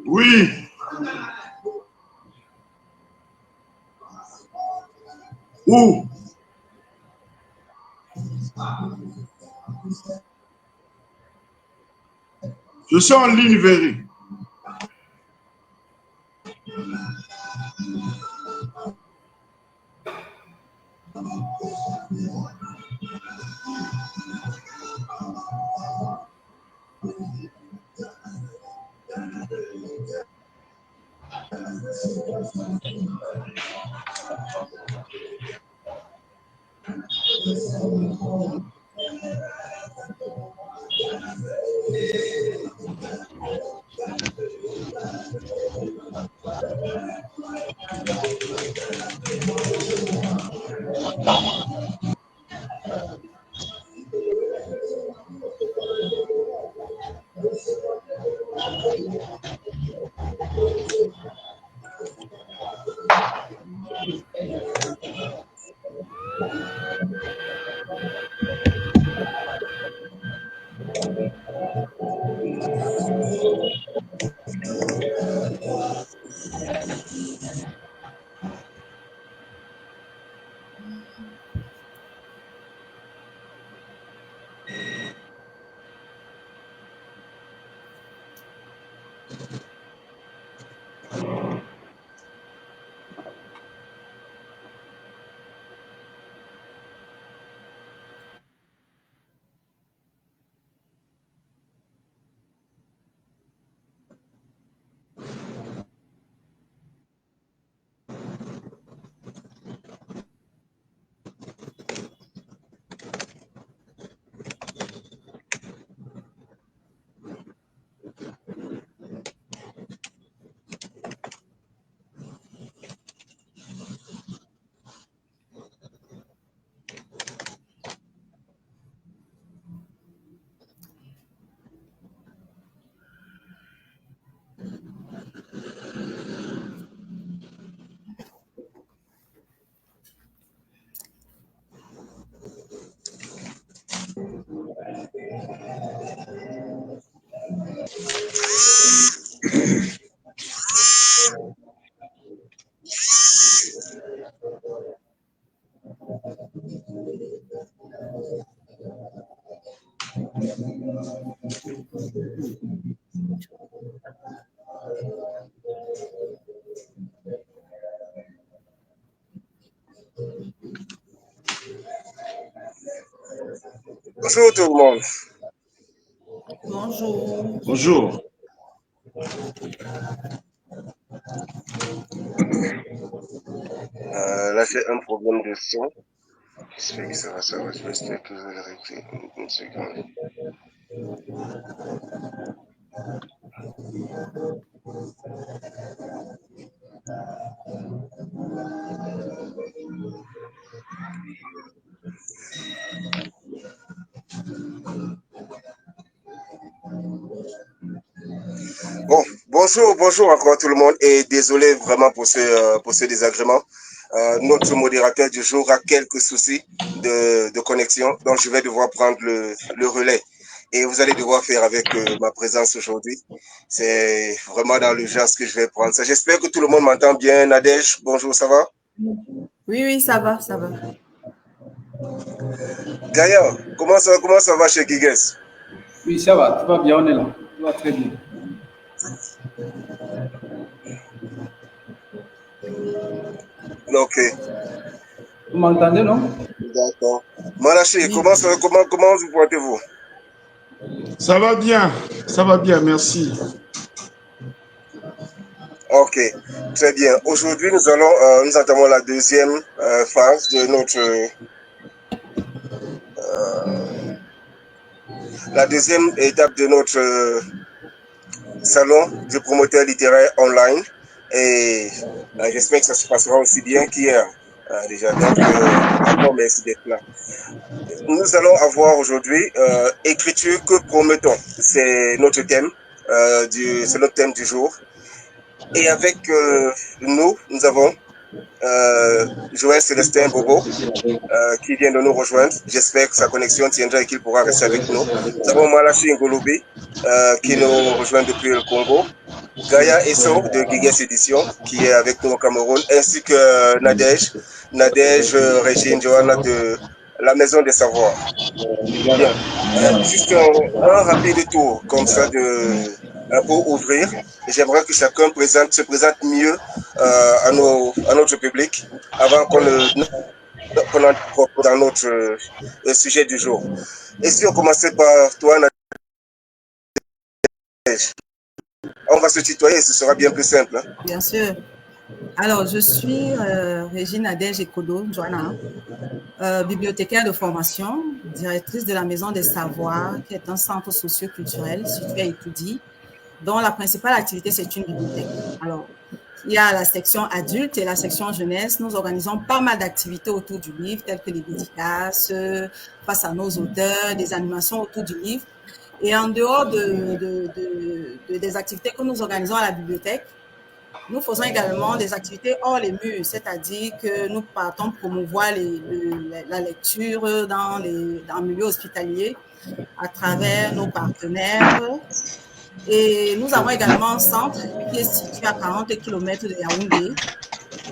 Oui. Où? Je suis en ligne, Véry. Bonjour tout le monde. Bonjour. Bonjour. Là, j'ai un problème de son. J'espère que ça va. J'espère que je vais le régler. Une seconde. Bon, bonjour encore tout le monde et désolé vraiment pour ce désagrément. Notre modérateur du jour a quelques soucis de connexion, donc je vais devoir prendre le relais. Et vous allez devoir faire avec ma présence aujourd'hui. C'est vraiment dans l'urgence que je vais prendre ça. J'espère que tout le monde m'entend bien. Nadège, bonjour, ça va? Oui, ça va, ça va. Gaïa, comment ça va chez Giges? Oui, ça va, tout va bien, on est là. Tout va très bien. Ok. Vous m'entendez, non? D'accord. Manaché, comment vous portez-vous? Ça va bien, merci. Ok, très bien. Aujourd'hui, nous entamons la deuxième phase de la deuxième étape de notre salon du promoteur littéraire online. Et j'espère que ça se passera aussi bien qu'hier. Déjà, donc, encore merci d'être là. Nous allons avoir aujourd'hui écriture, que promettons? C'est notre thème, c'est notre thème du jour. Et avec nous avons Joël Célestin Bobo, qui vient de nous rejoindre. J'espère que sa connexion tiendra et qu'il pourra rester avec nous. Nous avons Malachi Ngolobi, qui nous rejoint depuis le Congo. Gaïa Esso de Guigues Édition, qui est avec nous au Cameroun, ainsi que Nadège Régine Johanna de la Maison des Savoirs. Bien. Juste un rapide tour comme ça pour ouvrir. J'aimerais que chacun se présente mieux à notre public avant qu'on entre dans notre sujet du jour. Et si on commençait par toi, Nadège, on va se tutoyer, ce sera bien plus simple. Hein? Bien sûr. Alors, je suis Régine Nadège Ekodo Johanna, bibliothécaire de formation, directrice de la Maison des Savoirs, qui est un centre socio-culturel situé à Itoudi, dont la principale activité, c'est une bibliothèque. Alors, il y a la section adulte et la section jeunesse. Nous organisons pas mal d'activités autour du livre, telles que les dédicaces, face à nos auteurs, des animations autour du livre. Et en dehors des activités que nous organisons à la bibliothèque, nous faisons également des activités hors les murs, c'est-à-dire que nous partons promouvoir la lecture dans le milieu hospitalier à travers nos partenaires. Et nous avons également un centre qui est situé à 40 km de Yaoundé.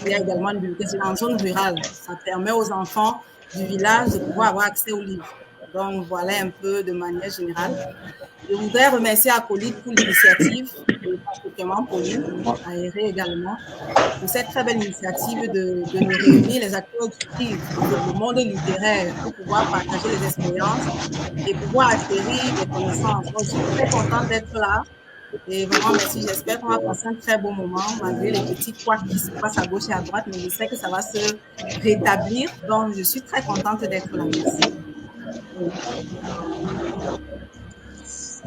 Il y a également une bibliothèque en zone rurale. Ça permet aux enfants du village de pouvoir avoir accès aux livres. Donc, voilà un peu de manière générale. Je voudrais remercier Acolyte pour l'initiative, et particulièrement Pauline, aérée également, pour cette très belle initiative de nous réunir les acteurs du livre, le monde littéraire, pour pouvoir partager les expériences et pouvoir acquérir des connaissances. Donc, je suis très contente d'être là. Et vraiment, merci. J'espère qu'on va passer un très beau moment, malgré les petits couacs qui se passent à gauche et à droite, mais je sais que ça va se rétablir. Donc, je suis très contente d'être là. Merci.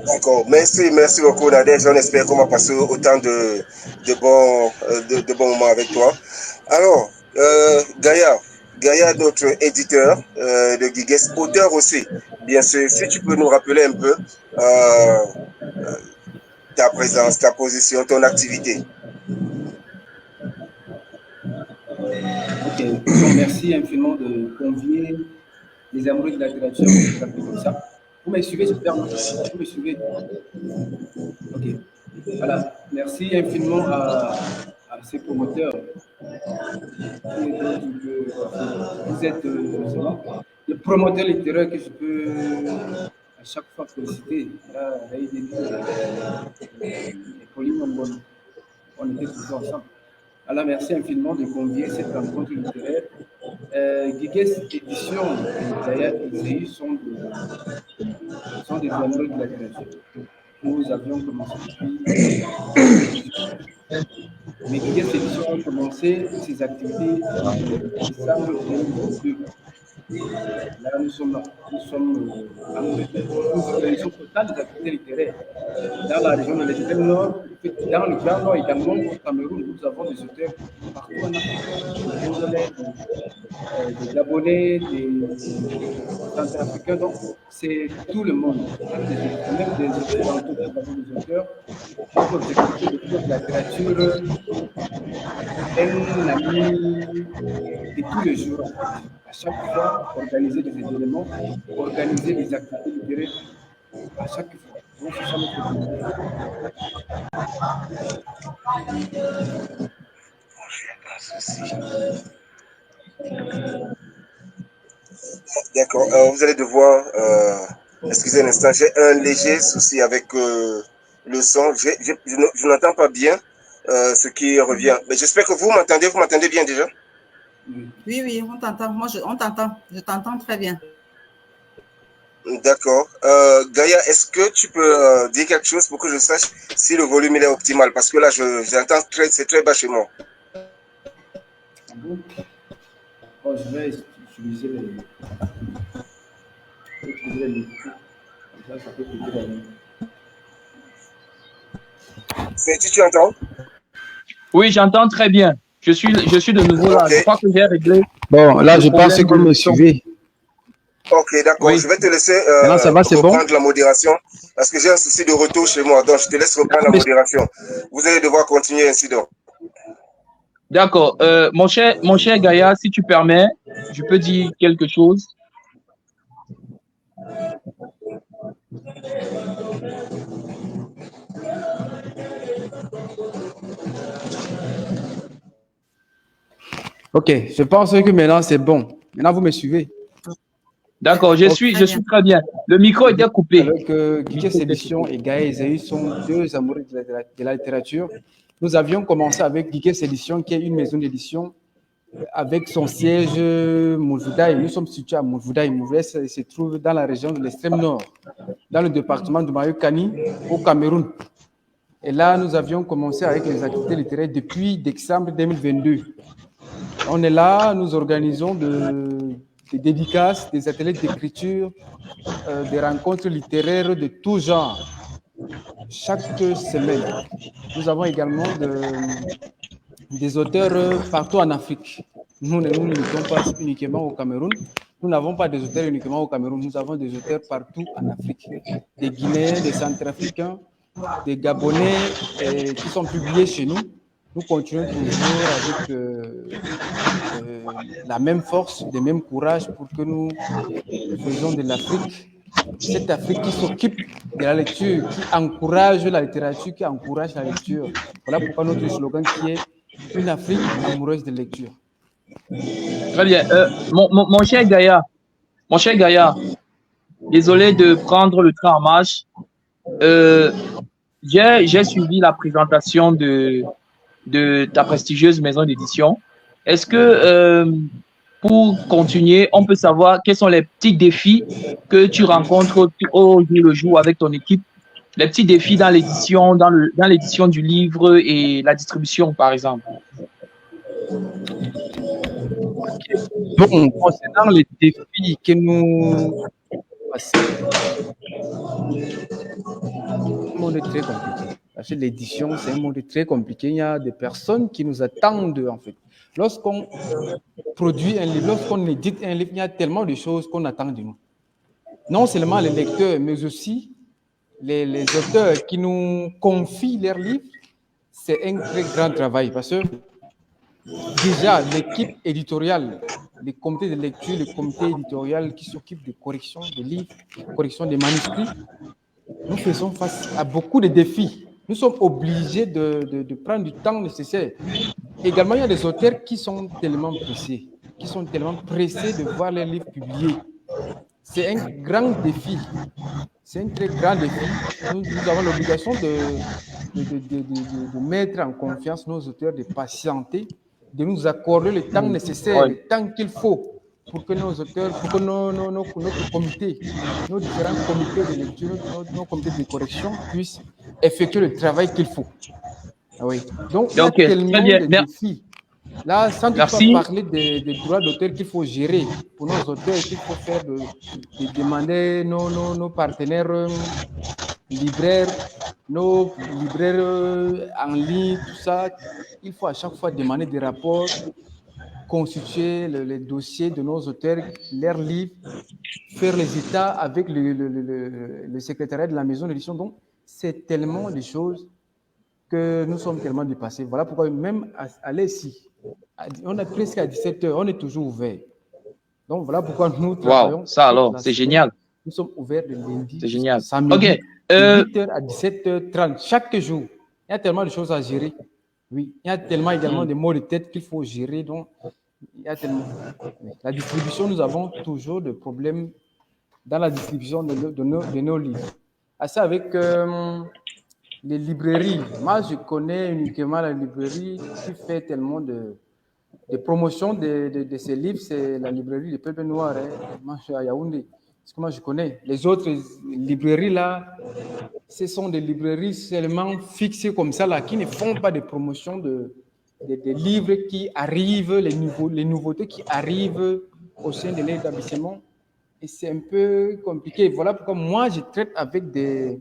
D'accord, merci beaucoup Nadège. On espère qu'on va passer autant de bons moments avec toi. Alors, Gaïa, notre éditeur de Guigues, auteur aussi. Bien sûr, si tu peux nous rappeler un peu ta présence, ta position, ton activité. Ok, merci infiniment de convier les amoureux de la littérature comme ça. Vous me suivez, j'espère. Vous me suivez. Ok. Voilà. Merci infiniment à ces promoteurs. Vous êtes le promoteur littéraire que je peux à chaque fois féliciter. Là, et Pauline Mbono. On était toujours ensemble. Alors, merci infiniment de convier cette rencontre littéraire. Guigues Édition et d'ailleurs Isaïe sont des amoureux de la littérature. Nous avions commencé depuis. Mais Guigues Édition ont commencé ces activités en décembre 2022. Là, nous sommes à une supervision totale des activités littéraires. Dans la région de l'extrême nord, dans le Grand Nord également, au Cameroun, nous avons des auteurs partout en Afrique, des Gabonais, des Centrafricains, donc c'est tout le monde, même des auteurs, des auteurs. Notre objectif de la littérature est un ami de tous les jours. À chaque fois, organiser des événements, organiser des activités littéraires à chaque fois. Donc, c'est ça notre objectif. D'accord. Vous allez devoir, excusez un instant, j'ai un léger souci avec le son. Je n'entends pas bien ce qui revient. Mais j'espère que vous m'entendez bien déjà. Oui, on t'entend. On t'entend. Je t'entends très bien. D'accord. Gaïa, est-ce que tu peux dire quelque chose pour que je sache si le volume est optimal? Parce que là, j'entends c'est très bas chez moi. Oh, je vais utiliser les micros. Comme ça peut couper la tu entends? Oui, j'entends très bien. Je suis de nouveau là. Okay. Je crois que j'ai réglé. Bon, là, je pense que vous me suivez. Ok, d'accord. Oui. Je vais te laisser ça va, reprendre la modération parce que j'ai un souci de retour chez moi. Donc, je te laisse reprendre la modération. Vous allez devoir continuer ainsi donc. D'accord. Mon cher Gaïa, si tu permets, je peux dire quelque chose. Ok, je pense que maintenant c'est bon. Maintenant, vous me suivez. D'accord, je suis très bien. Le micro était coupé. Avec Guiguet Sédition et Gaël Esaïe sont deux amoureux de la littérature. Nous avions commencé avec Guiguet Sédition, qui est une maison d'édition avec son siège Moujoudaï. Nous sommes situés à Moujoudaï. Moujoudaï se trouve dans la région de l'extrême nord, dans le département de Mayokani, au Cameroun. Et là, nous avions commencé avec les activités littéraires depuis décembre 2022. On est là, nous organisons des dédicaces, des ateliers d'écriture, des rencontres littéraires de tout genre, chaque semaine. Nous avons également des auteurs partout en Afrique. Nous ne luttons pas uniquement au Cameroun. Nous n'avons pas des auteurs uniquement au Cameroun. Nous avons des auteurs partout en Afrique. Des Guinéens, des Centrafricains, des Gabonais qui sont publiés chez nous. Nous continuons toujours avec la même force, le même courage pour que nous faisons de l'Afrique, cette Afrique qui s'occupe de la lecture, qui encourage la littérature, qui encourage la lecture. Voilà pourquoi notre slogan qui est une Afrique amoureuse de lecture. Très bien. Mon cher Gaïa, désolé de prendre le train en marche. J'ai suivi la présentation de ta prestigieuse maison d'édition. Est-ce que, pour continuer, on peut savoir quels sont les petits défis que tu rencontres au jour le jour avec ton équipe, les petits défis dans l'édition, dans l'édition du livre et la distribution, par exemple? Bon, concernant les défis que nous passons, le monde est très compliqué. Parce que l'édition, c'est un monde très compliqué. Il y a des personnes qui nous attendent, en fait. Lorsqu'on produit un livre, lorsqu'on édite un livre, il y a tellement de choses qu'on attend de nous. Non seulement les lecteurs, mais aussi les auteurs qui nous confient leurs livres. C'est un très grand travail parce que déjà, l'équipe éditoriale, les comités de lecture, le comité éditorial qui s'occupe de correction des livres, correction des manuscrits, nous faisons face à beaucoup de défis. Nous sommes obligés de prendre du temps nécessaire. Également, il y a des auteurs qui sont tellement pressés, de voir leurs livres publiés. C'est un grand défi. C'est un très grand défi. Nous avons l'obligation de mettre en confiance nos auteurs, de patienter, de nous accorder le temps nécessaire, le temps qu'il faut pour que nos auteurs, pour que notre comité, nos différents comités de lecture, nos comités de correction puissent effectuer le travail qu'il faut. Ah oui. Donc, il y a tellement de défis. Là, sans pas parler des droits d'auteur qu'il faut gérer pour nos auteurs, qu'il faut faire de demander nos partenaires libraires, nos libraires en ligne, tout ça. Il faut à chaque fois demander des rapports, constituer les dossiers de nos auteurs, leurs livres, faire les états avec le secrétariat de la maison d'édition. Donc, c'est tellement de choses que nous sommes tellement dépassés. Voilà pourquoi même à l'ESI, on est presque à 17h, on est toujours ouvert. Donc, voilà pourquoi nous travaillons. Wow, ça alors, c'est génial. Nous sommes ouverts de lundi à samedi, okay. de 8h à 17h30, chaque jour. Il y a tellement de choses à gérer. Oui, il y a tellement également de maux de tête qu'il faut gérer. Donc, il y a tellement. La distribution, nous avons toujours des problèmes dans la distribution de nos livres. À ça, avec les librairies. Moi, je connais uniquement la librairie qui fait tellement de promotions de ces livres. C'est la librairie de Peuple Noir, moi, je suis à Yaoundé. Parce que moi, je connais. Les autres librairies, là, ce sont des librairies seulement fixées comme ça, là, qui ne font pas de promotion des livres qui arrivent, les nouveautés qui arrivent au sein de l'établissement. Et c'est un peu compliqué. Voilà pourquoi moi, je traite avec des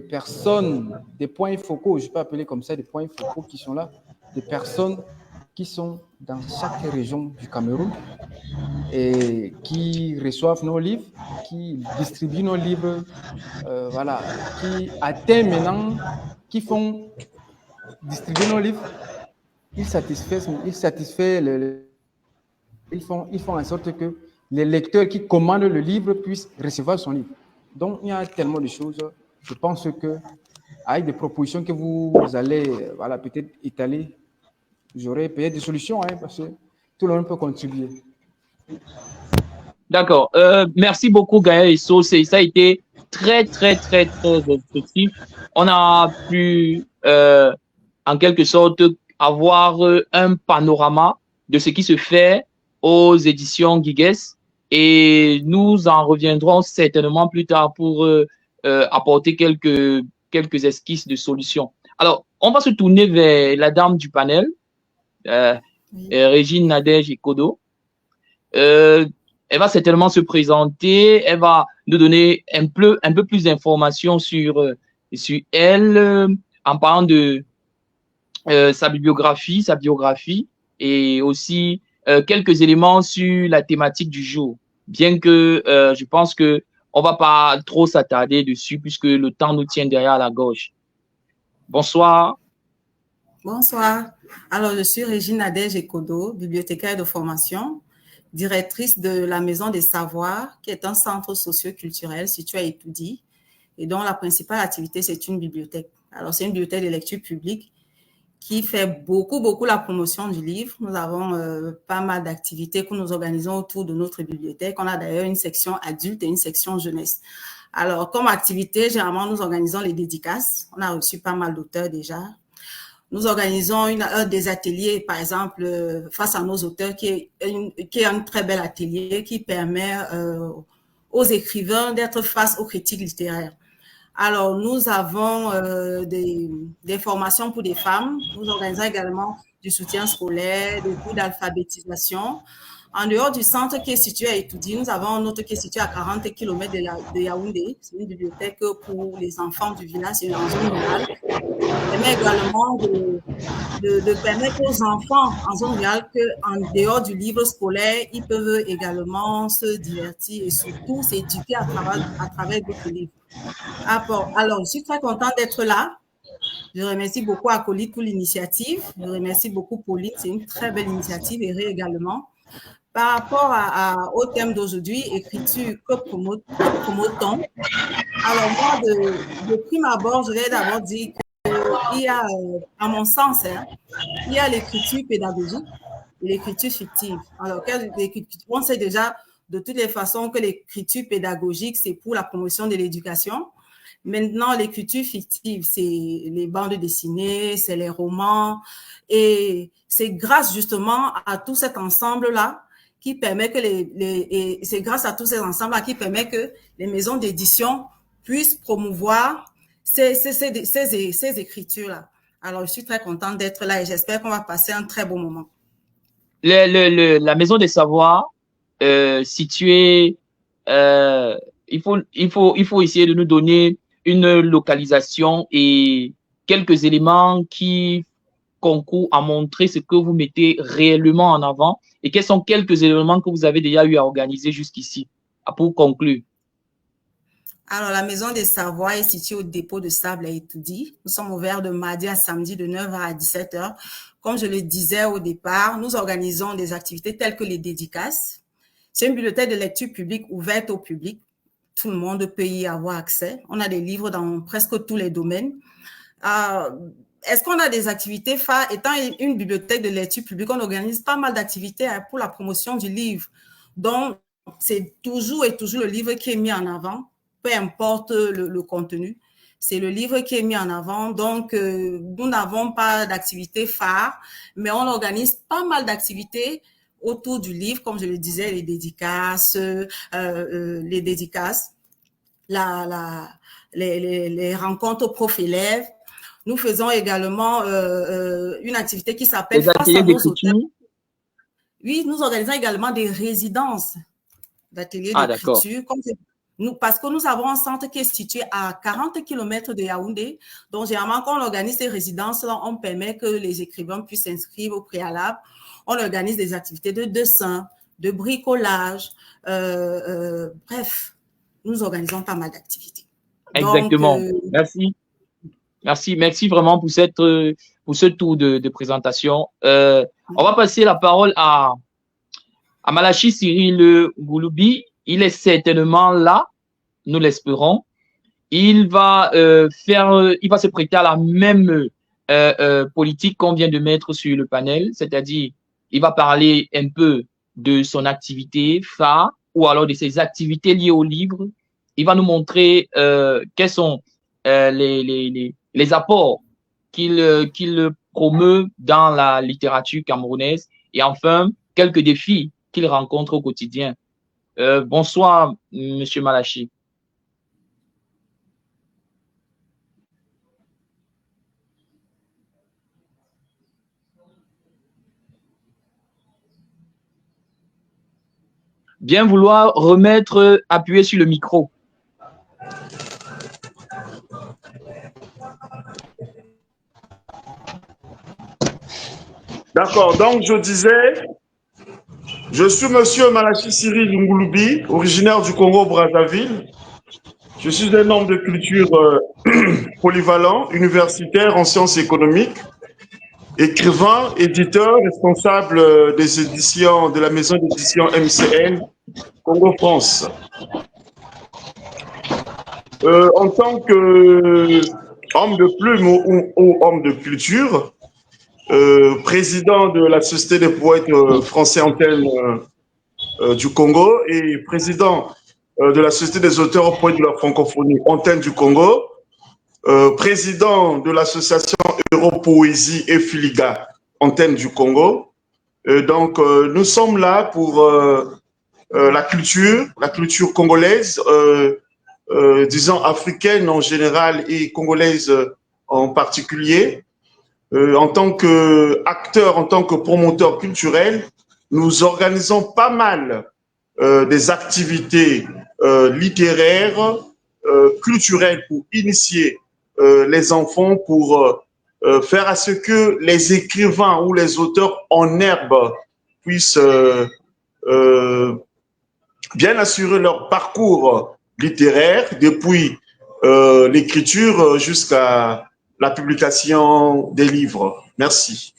personnes, des points focaux, je peux appeler comme ça, des points focaux qui sont là, des personnes qui sont dans chaque région du Cameroun et qui reçoivent nos livres, qui distribuent nos livres, voilà, qui atteignent maintenant, qui font distribuer nos livres ils satisfait ils font en sorte que les lecteurs qui commandent le livre puissent recevoir son livre. Donc, il y a tellement de choses. Je pense que avec des propositions que vous allez voilà, peut-être étaler, j'aurai peut-être des solutions, hein, parce que tout le monde peut contribuer. D'accord. Merci beaucoup, Gaël Esso. Ça a été très, très, très, très instructif. On a pu, en quelque sorte, avoir un panorama de ce qui se fait aux éditions Guigues et nous en reviendrons certainement plus tard pour apporter quelques esquisses de solutions. Alors, on va se tourner vers la dame du panel, Régine Nadège Ekodo. Elle va certainement se présenter, elle va nous donner un peu plus d'informations sur elle, en parlant de sa biographie et aussi quelques éléments sur la thématique du jour. Bien que je pense que on va pas trop s'attarder dessus puisque le temps nous tient derrière la gorge. Bonsoir. Bonsoir. Alors, je suis Régine Nadège Ekodo, bibliothécaire de formation, directrice de la Maison des Savoirs, qui est un centre socio-culturel situé à Etoudi et dont la principale activité, c'est une bibliothèque. Alors, c'est une bibliothèque de lecture publique qui fait beaucoup la promotion du livre. Nous avons pas mal d'activités que nous organisons autour de notre bibliothèque. On a d'ailleurs une section adulte et une section jeunesse. Alors, comme activité, généralement, nous organisons les dédicaces. On a reçu pas mal d'auteurs déjà. Nous organisons des ateliers, par exemple, face à nos auteurs, qui est un très bel atelier qui permet aux écrivains d'être face aux critiques littéraires. Alors, nous avons des formations pour des femmes. Nous organisons également du soutien scolaire, des cours d'alphabétisation. En dehors du centre qui est situé à Etoudi, nous avons un autre qui est situé à 40 km de Yaoundé. C'est une bibliothèque pour les enfants du village, c'est en zone rurale. Ça permet également de permettre aux enfants en zone rurale qu'en dehors du livre scolaire, ils peuvent également se divertir et surtout s'éduquer à travers d'autres livres. Alors, je suis très contente d'être là. Je remercie beaucoup Acolyte pour l'initiative. Je remercie beaucoup Pauline. C'est une très belle initiative et également. Par rapport au thème d'aujourd'hui, écriture, que promote-t-on? Alors, moi, de prime abord, je vais d'abord dire qu'il y a, à mon sens, il y a l'écriture pédagogique et l'écriture fictive. Alors, on sait déjà de toutes les façons que l'écriture pédagogique, c'est pour la promotion de l'éducation. Maintenant, l'écriture fictive, c'est les bandes dessinées, c'est les romans. Et c'est grâce justement à tout cet ensemble-là qui permet que c'est grâce à tous ces ensembles-là qui permet que les maisons d'édition puissent promouvoir ces écritures-là. Alors, je suis très contente d'être là et j'espère qu'on va passer un très bon moment. La Maison des Savoirs, située, il faut essayer de nous donner une localisation et quelques éléments qui concourent à montrer ce que vous mettez réellement en avant et quels sont quelques éléments que vous avez déjà eu à organiser jusqu'ici pour conclure. Alors, la Maison des Savoirs est située au dépôt de sable à Etoudi. Nous sommes ouverts de mardi à samedi de 9h à 17h. Comme je le disais au départ, nous organisons des activités telles que les dédicaces. C'est une bibliothèque de lecture publique ouverte au public. Tout le monde peut y avoir accès. On a des livres dans presque tous les domaines. Est-ce qu'on a des activités phares? Étant une bibliothèque de lecture publique, on organise pas mal d'activités pour la promotion du livre. Donc, c'est toujours le livre qui est mis en avant, peu importe le contenu. C'est le livre qui est mis en avant. Donc, nous n'avons pas d'activités phares, mais on organise pas mal d'activités autour du livre, comme je le disais, les dédicaces, les rencontres prof-élèves. Nous faisons également une activité qui s'appelle Face à nos auteurs. Oui, nous organisons également des résidences d'ateliers d'écriture. Parce que nous avons un centre qui est situé à 40 km de Yaoundé. Donc, généralement, quand on organise ces résidences-là, on permet que les écrivains puissent s'inscrire au préalable. On organise des activités de dessin, de bricolage. Bref, nous organisons pas mal d'activités. Exactement. Donc, merci. Merci vraiment pour ce tour de présentation. On va passer la parole à Malachi Cyril Gouloubi. Il est certainement là, nous l'espérons. Il va se prêter à la même politique qu'on vient de mettre sur le panel, c'est-à-dire il va parler un peu de son activité phare ou alors de ses activités liées au livre. Il va nous montrer quels sont les apports qu'il promeut dans la littérature camerounaise et enfin quelques défis qu'il rencontre au quotidien. Bonsoir, Monsieur Malachi. Bien vouloir appuyer sur le micro. D'accord, donc je disais, je suis monsieur Malachi Cyril Ngouloubi, originaire du Congo-Brazzaville. Je suis un homme de culture polyvalent, universitaire en sciences économiques, écrivain, éditeur, responsable des éditions de la maison d'édition MCN Congo-France. En tant qu'homme de plume ou homme de culture, président de la Société des poètes français Antenne du Congo et président de la Société des auteurs poètes de la francophonie Antenne du Congo, président de l'association Europoésie et Filiga Antenne du Congo. Donc, nous sommes là pour la culture congolaise, disons africaine en général et congolaise en particulier. En tant qu'acteur, en tant que promoteur culturel, nous organisons pas mal des activités littéraires, culturelles pour initier les enfants, pour faire à ce que les écrivains ou les auteurs en herbe puissent bien assurer leur parcours littéraire depuis l'écriture jusqu'à la publication des livres. Merci.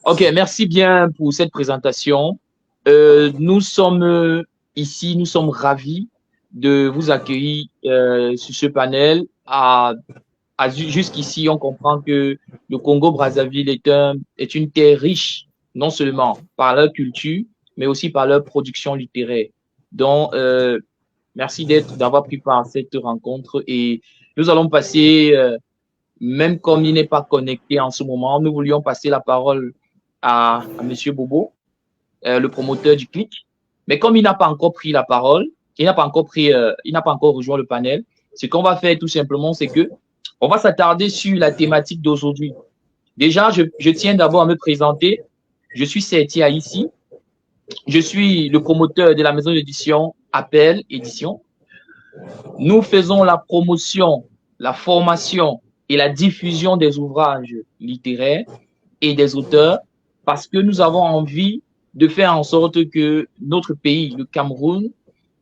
Ok, merci bien pour cette présentation. Nous sommes ici, nous sommes ravis de vous accueillir sur ce panel. Jusqu'ici, on comprend que le Congo-Brazzaville est une terre riche, non seulement par leur culture, mais aussi par leur production littéraire. Donc, merci d'avoir pris part à cette rencontre et nous allons passer, même comme il n'est pas connecté en ce moment, nous voulions passer la parole à Monsieur Bobo, le promoteur du CLIC. Mais comme il n'a pas encore pris la parole, il n'a pas encore rejoint le panel, ce qu'on va faire tout simplement, c'est que on va s'attarder sur la thématique d'aujourd'hui. Déjà, je tiens d'abord à me présenter. Je suis Sertia ici. Je suis le promoteur de la maison d'édition Appel Édition. Nous faisons la promotion, la formation et la diffusion des ouvrages littéraires et des auteurs parce que nous avons envie de faire en sorte que notre pays, le Cameroun,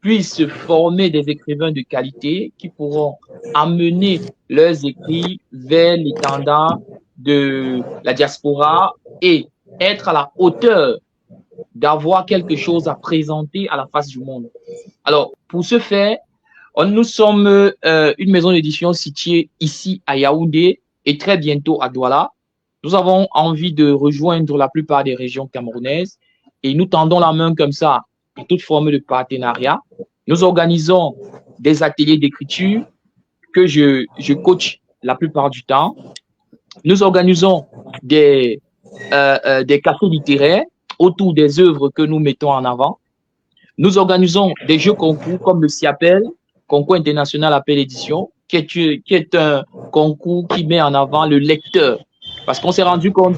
puisse former des écrivains de qualité qui pourront amener leurs écrits vers l'étendard de la diaspora et être à la hauteur d'avoir quelque chose à présenter à la face du monde. Alors, pour ce faire, nous sommes une maison d'édition située ici à Yaoundé et très bientôt à Douala. Nous avons envie de rejoindre la plupart des régions camerounaises et nous tendons la main comme ça à toute forme de partenariat. Nous organisons des ateliers d'écriture que je coach la plupart du temps. Nous organisons des cafés littéraires autour des œuvres que nous mettons en avant. Nous organisons des jeux concours comme le CIAPEL, Concours international Appel Édition, qui est un concours qui met en avant le lecteur. Parce qu'on s'est rendu compte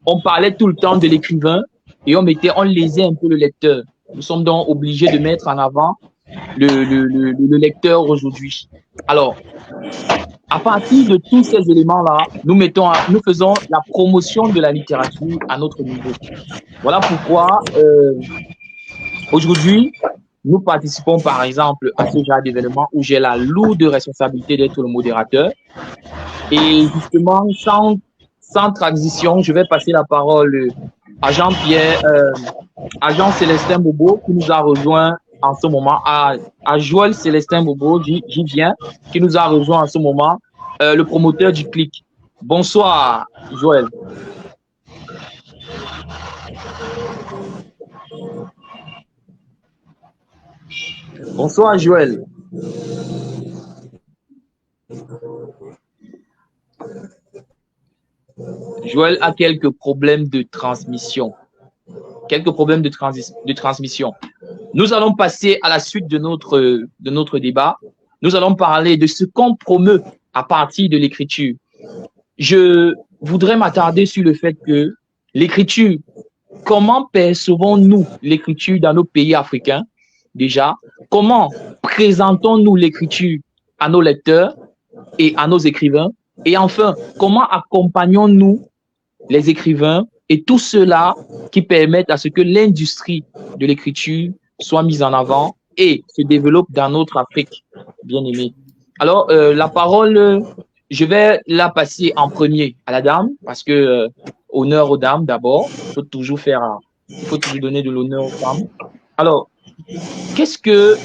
qu'on parlait tout le temps de l'écrivain et on lésait un peu le lecteur. Nous sommes donc obligés de mettre en avant le lecteur aujourd'hui. Alors, à partir de tous ces éléments-là, nous faisons la promotion de la littérature à notre niveau. Voilà pourquoi aujourd'hui, nous participons par exemple à ce genre d'événement où j'ai la lourde responsabilité d'être le modérateur. Et justement, sans transition, je vais passer la parole à Jean-Pierre, à Jean Célestin Bobo qui nous a rejoint en ce moment, à Joël Célestin Bobo, j'y viens, qui nous a rejoint en ce moment, le promoteur du Clic. Bonsoir, Joël. Bonsoir, Joël. Joël a quelques problèmes de transmission. Transmission. Nous allons passer à la suite de notre débat. Nous allons parler de ce qu'on promeut à partir de l'écriture. Je voudrais m'attarder sur le fait que l'écriture, comment percevons-nous l'écriture dans nos pays africains déjà? Comment présentons-nous l'écriture à nos lecteurs et à nos écrivains? Et enfin, comment accompagnons-nous les écrivains et tout cela qui permettent à ce que l'industrie de l'écriture soit mise en avant et se développe dans notre Afrique bien aimée. Alors, la parole, je vais la passer en premier à la dame, parce que honneur aux dames d'abord. Il faut toujours donner de l'honneur aux femmes. Alors, qu'est-ce que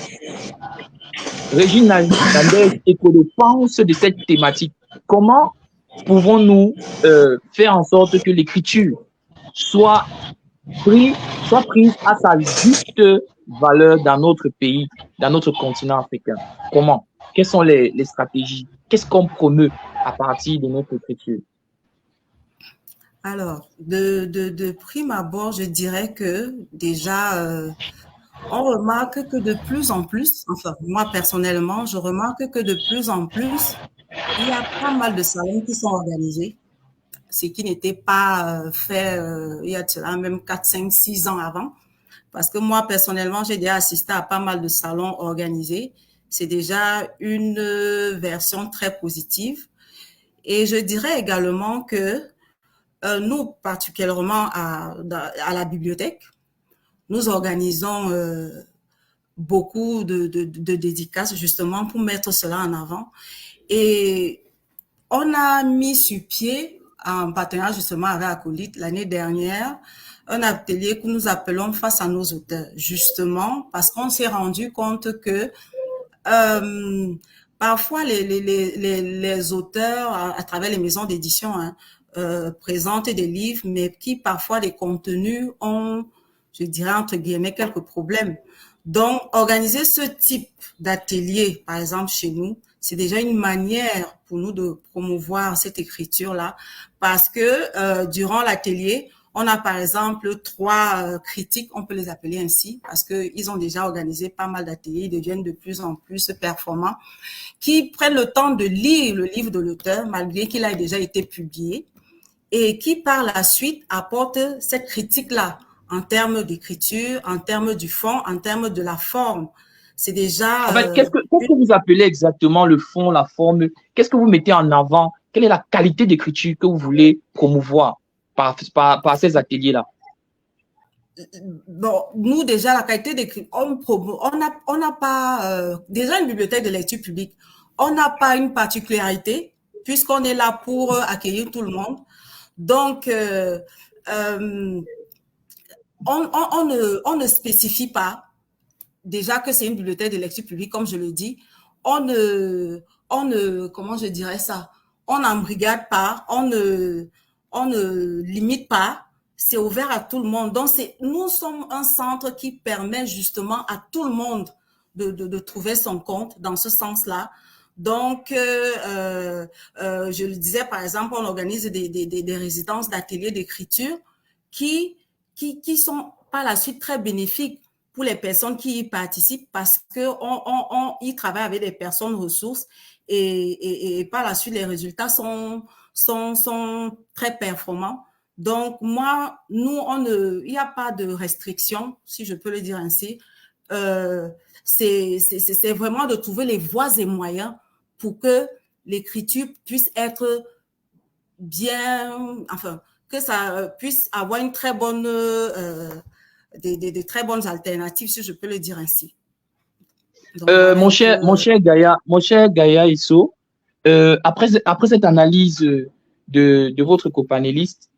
Régine Nadège Ekolo pense de cette thématique? Comment pouvons-nous faire en sorte que l'écriture soit prise à sa juste valeur dans notre pays, dans notre continent africain? Comment? Quelles sont les stratégies? Qu'est-ce qu'on promeut à partir de notre écriture? Alors, de prime abord, je dirais que déjà, on remarque que de plus en plus, enfin, moi personnellement, je remarque que de plus en plus, il y a pas mal de salons qui sont organisés, ce qui n'était pas fait il y a cela même 4, 5, 6 ans avant. Parce que moi, personnellement, j'ai déjà assisté à pas mal de salons organisés. C'est déjà une version très positive. Et je dirais également que nous, particulièrement à la bibliothèque, nous organisons beaucoup de dédicaces justement pour mettre cela en avant. Et on a mis sur pied, en partenariat justement avec Acolyte l'année dernière, un atelier que nous appelons Face à nos auteurs, justement parce qu'on s'est rendu compte que parfois les auteurs, à travers les maisons d'édition, présentent des livres, mais qui parfois les contenus ont, je dirais entre guillemets, quelques problèmes. Donc, organiser ce type d'atelier, par exemple chez nous, c'est déjà une manière pour nous de promouvoir cette écriture-là, parce que durant l'atelier, on a par exemple 3 critiques, on peut les appeler ainsi, parce qu'ils ont déjà organisé pas mal d'ateliers, ils deviennent de plus en plus performants, qui prennent le temps de lire le livre de l'auteur, malgré qu'il a déjà été publié, et qui par la suite apportent cette critique-là, en termes d'écriture, en termes du fond, en termes de la forme. C'est déjà... En fait, qu'est-ce que vous appelez exactement le fond, la forme? Qu'est-ce que vous mettez en avant? Quelle est la qualité d'écriture que vous voulez promouvoir par ces ateliers-là? Bon, nous, déjà, la qualité d'écriture, on n'a pas... déjà, une bibliothèque de lecture publique, on n'a pas une particularité, puisqu'on est là pour accueillir tout le monde. Donc, on ne spécifie pas déjà que c'est une bibliothèque de lecture publique, comme je le dis. On ne, comment je dirais ça? On n'embrigade pas, on ne limite pas. C'est ouvert à tout le monde. Donc, nous sommes un centre qui permet justement à tout le monde de trouver son compte dans ce sens-là. Donc, je le disais, par exemple, on organise des résidences d'ateliers d'écriture qui sont par la suite très bénéfiques pour les personnes qui y participent parce qu'on y travaille avec des personnes ressources et par la suite, les résultats sont très performants. Donc, il n'y a pas de restriction, si je peux le dire ainsi. C'est vraiment de trouver les voies et moyens pour que l'écriture puisse être bien, enfin, que ça puisse avoir une très bonne, des très bonnes alternatives, si je peux le dire ainsi. Donc, voilà Mon un cher, peu, mon cher Gaïa Isso, après cette analyse de votre copanéliste,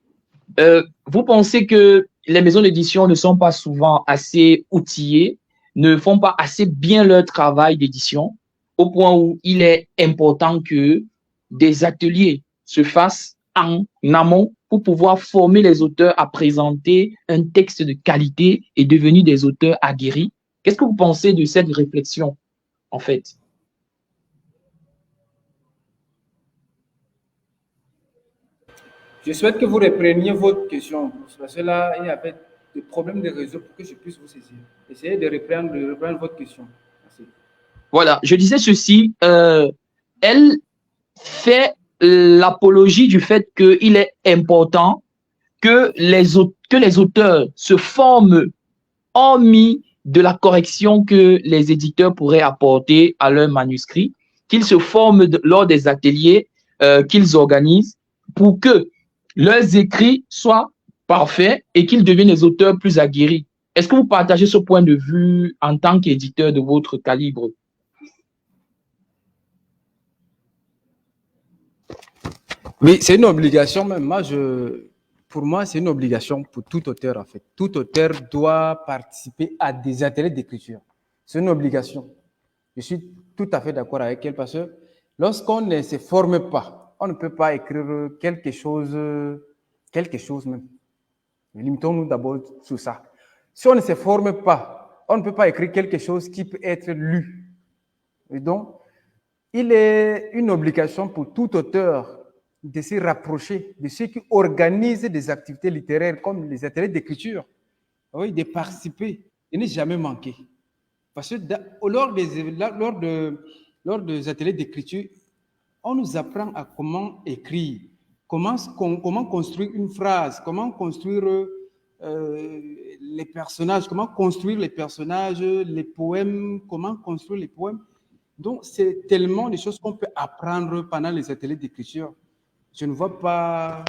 vous pensez que les maisons d'édition ne sont pas souvent assez outillées, ne font pas assez bien leur travail d'édition, au point où il est important que des ateliers se fassent en amont pour pouvoir former les auteurs à présenter un texte de qualité et devenir des auteurs aguerris. Qu'est-ce que vous pensez de cette réflexion, en fait? Je souhaite que vous repreniez votre question, parce que là, il y avait des problèmes de réseau pour que je puisse vous saisir. Essayez de reprendre votre question. Merci. Voilà, je disais ceci, elle fait l'apologie du fait qu'il est important que les auteurs se forment, hormis de la correction que les éditeurs pourraient apporter à leur manuscrit, qu'ils se forment lors des ateliers qu'ils organisent pour que leurs écrits soient parfaits et qu'ils deviennent des auteurs plus aguerris. Est-ce que vous partagez ce point de vue en tant qu'éditeur de votre calibre? Oui, c'est une obligation même. Pour moi, c'est une obligation pour tout auteur, en fait. Tout auteur doit participer à des ateliers d'écriture. C'est une obligation. Je suis tout à fait d'accord avec elle parce que lorsqu'on ne se forme pas, on ne peut pas écrire quelque chose même. Limitons-nous d'abord sur ça. Si on ne se forme pas, on ne peut pas écrire quelque chose qui peut être lu. Et donc, il est une obligation pour tout auteur de se rapprocher de ceux qui organisent des activités littéraires comme les ateliers d'écriture. Oui, de participer, de ne jamais manquer. Parce que lors des ateliers d'écriture, on nous apprend à comment écrire, comment construire une phrase, comment construire les personnages, les poèmes, comment construire les poèmes. Donc, c'est tellement de choses qu'on peut apprendre pendant les ateliers d'écriture. Je ne vois pas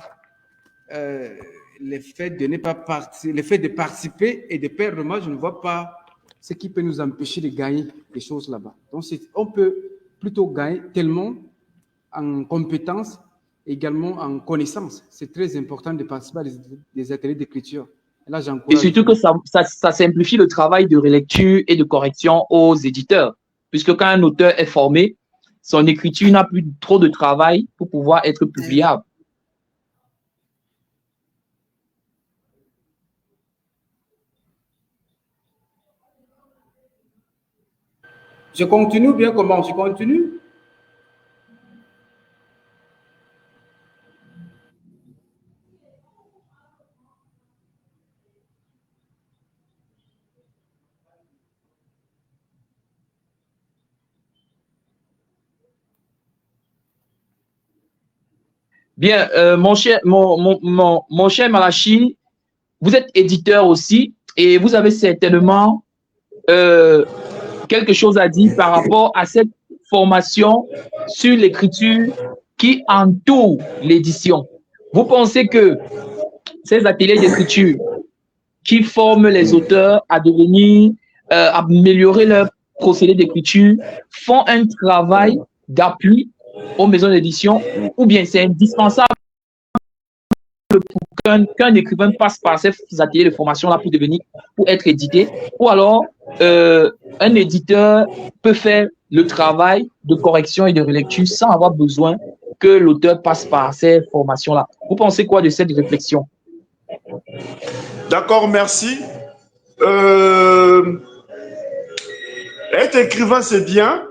le fait de participer et de perdre, moi, je ne vois pas ce qui peut nous empêcher de gagner des choses là-bas. Donc, on peut plutôt gagner tellement en compétences, également en connaissances. C'est très important de participer à des ateliers d'écriture. Là, Et surtout que ça simplifie le travail de relecture et de correction aux éditeurs. Puisque quand un auteur est formé, son écriture n'a plus trop de travail pour pouvoir être publiable. Je continue bien comment? Je continue? Bien, mon cher Malachi, vous êtes éditeur aussi et vous avez certainement quelque chose à dire par rapport à cette formation sur l'écriture qui entoure l'édition. Vous pensez que ces ateliers d'écriture qui forment les auteurs à devenir, à améliorer leur procédé d'écriture, font un travail d'appui aux maisons d'édition, ou bien c'est indispensable qu'un écrivain passe par ces ateliers de formation-là pour être édité, ou alors un éditeur peut faire le travail de correction et de relecture sans avoir besoin que l'auteur passe par ces formations-là. Vous pensez quoi de cette réflexion? D'accord, merci. Être écrivain, c'est bien.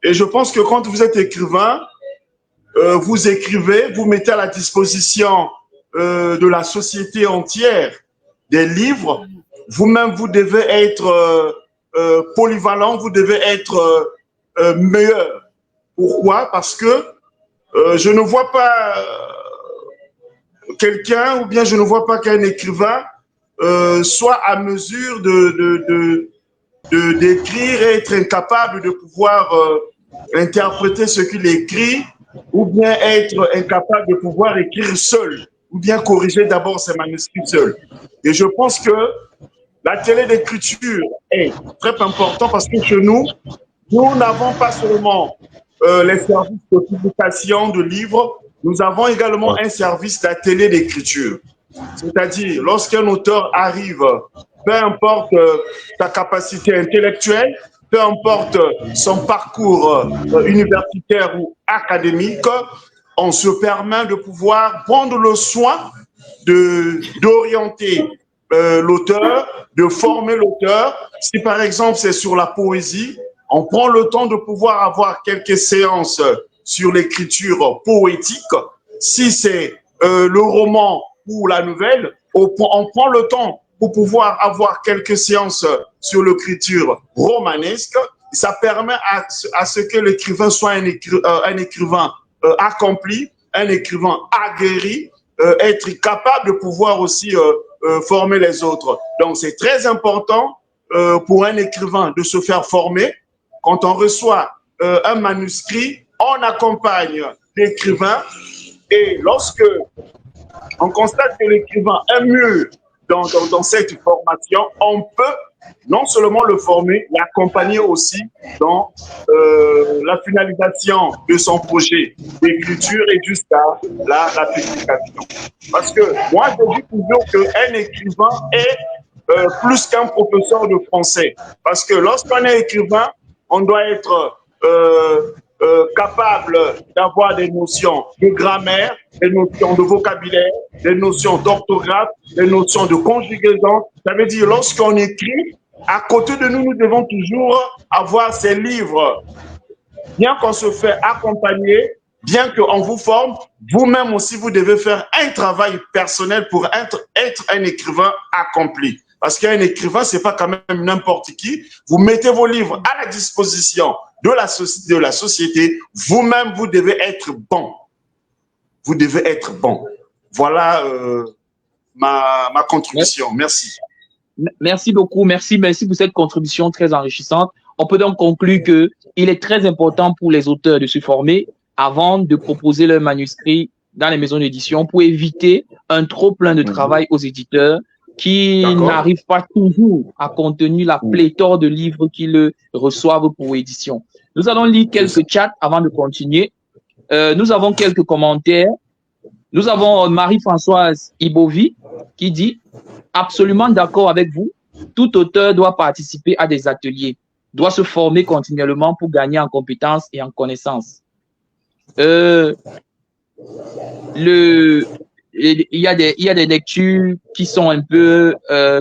Et je pense que quand vous êtes écrivain, vous écrivez, vous mettez à la disposition de la société entière des livres. Vous-même, vous devez être polyvalent, vous devez être meilleur. Pourquoi? Parce que je ne vois pas quelqu'un, ou bien je ne vois pas qu'un écrivain soit à mesure d'écrire et être incapable de pouvoir interpréter ce qu'il écrit, ou bien être incapable de pouvoir écrire seul, ou bien corriger d'abord ses manuscrits seul. Et je pense que L'atelier d'écriture est très important parce que chez nous, nous n'avons pas seulement les services de publication de livres, nous avons également un service d'atelier d'écriture. C'est-à-dire, lorsqu'un auteur arrive, peu importe sa capacité intellectuelle, peu importe son parcours universitaire ou académique, on se permet de pouvoir prendre le soin d'orienter l'auteur, de former l'auteur. Si par exemple c'est sur la poésie, on prend le temps de pouvoir avoir quelques séances sur l'écriture poétique. Si c'est le roman ou la nouvelle, on prend le temps pour pouvoir avoir quelques séances sur l'écriture romanesque. Ça permet à ce que l'écrivain soit un écrivain accompli, un écrivain aguerri, être capable de pouvoir aussi former les autres. Donc, c'est très important pour un écrivain de se faire former. Quand on reçoit un manuscrit, on accompagne l'écrivain et lorsque on constate que l'écrivain est mieux dans cette formation, on peut non seulement le former, l'accompagner aussi dans la finalisation de son projet d'écriture et jusqu'à la publication. Parce que moi, je dis toujours qu'un écrivain est plus qu'un professeur de français. Parce que lorsqu'on est écrivain, on doit être capable d'avoir des notions de grammaire, des notions de vocabulaire, des notions d'orthographe, des notions de conjugaison. Ça veut dire, lorsqu'on écrit, à côté de nous, nous devons toujours avoir ces livres. Bien qu'on se fait accompagner, bien qu'on vous forme, vous-même aussi, vous devez faire un travail personnel pour être un écrivain accompli. Parce qu'un écrivain, c'est pas quand même n'importe qui. Vous mettez vos livres à la disposition de la société. Vous-même, vous devez être bon. Vous devez être bon. Voilà ma contribution. Merci. Merci beaucoup. Merci pour cette contribution très enrichissante. On peut donc conclure qu'il est très important pour les auteurs de se former avant de proposer leur manuscrit dans les maisons d'édition pour éviter un trop plein de travail aux éditeurs qui n'arrivent pas toujours à contenir la pléthore de livres qu'ils reçoivent pour édition. Nous allons lire quelques chats avant de continuer. Nous avons quelques commentaires. Nous avons Marie-Françoise Ibovi qui dit « Absolument d'accord avec vous, tout auteur doit participer à des ateliers, doit se former continuellement pour gagner en compétences et en connaissances. » Il y a des lectures qui sont un peu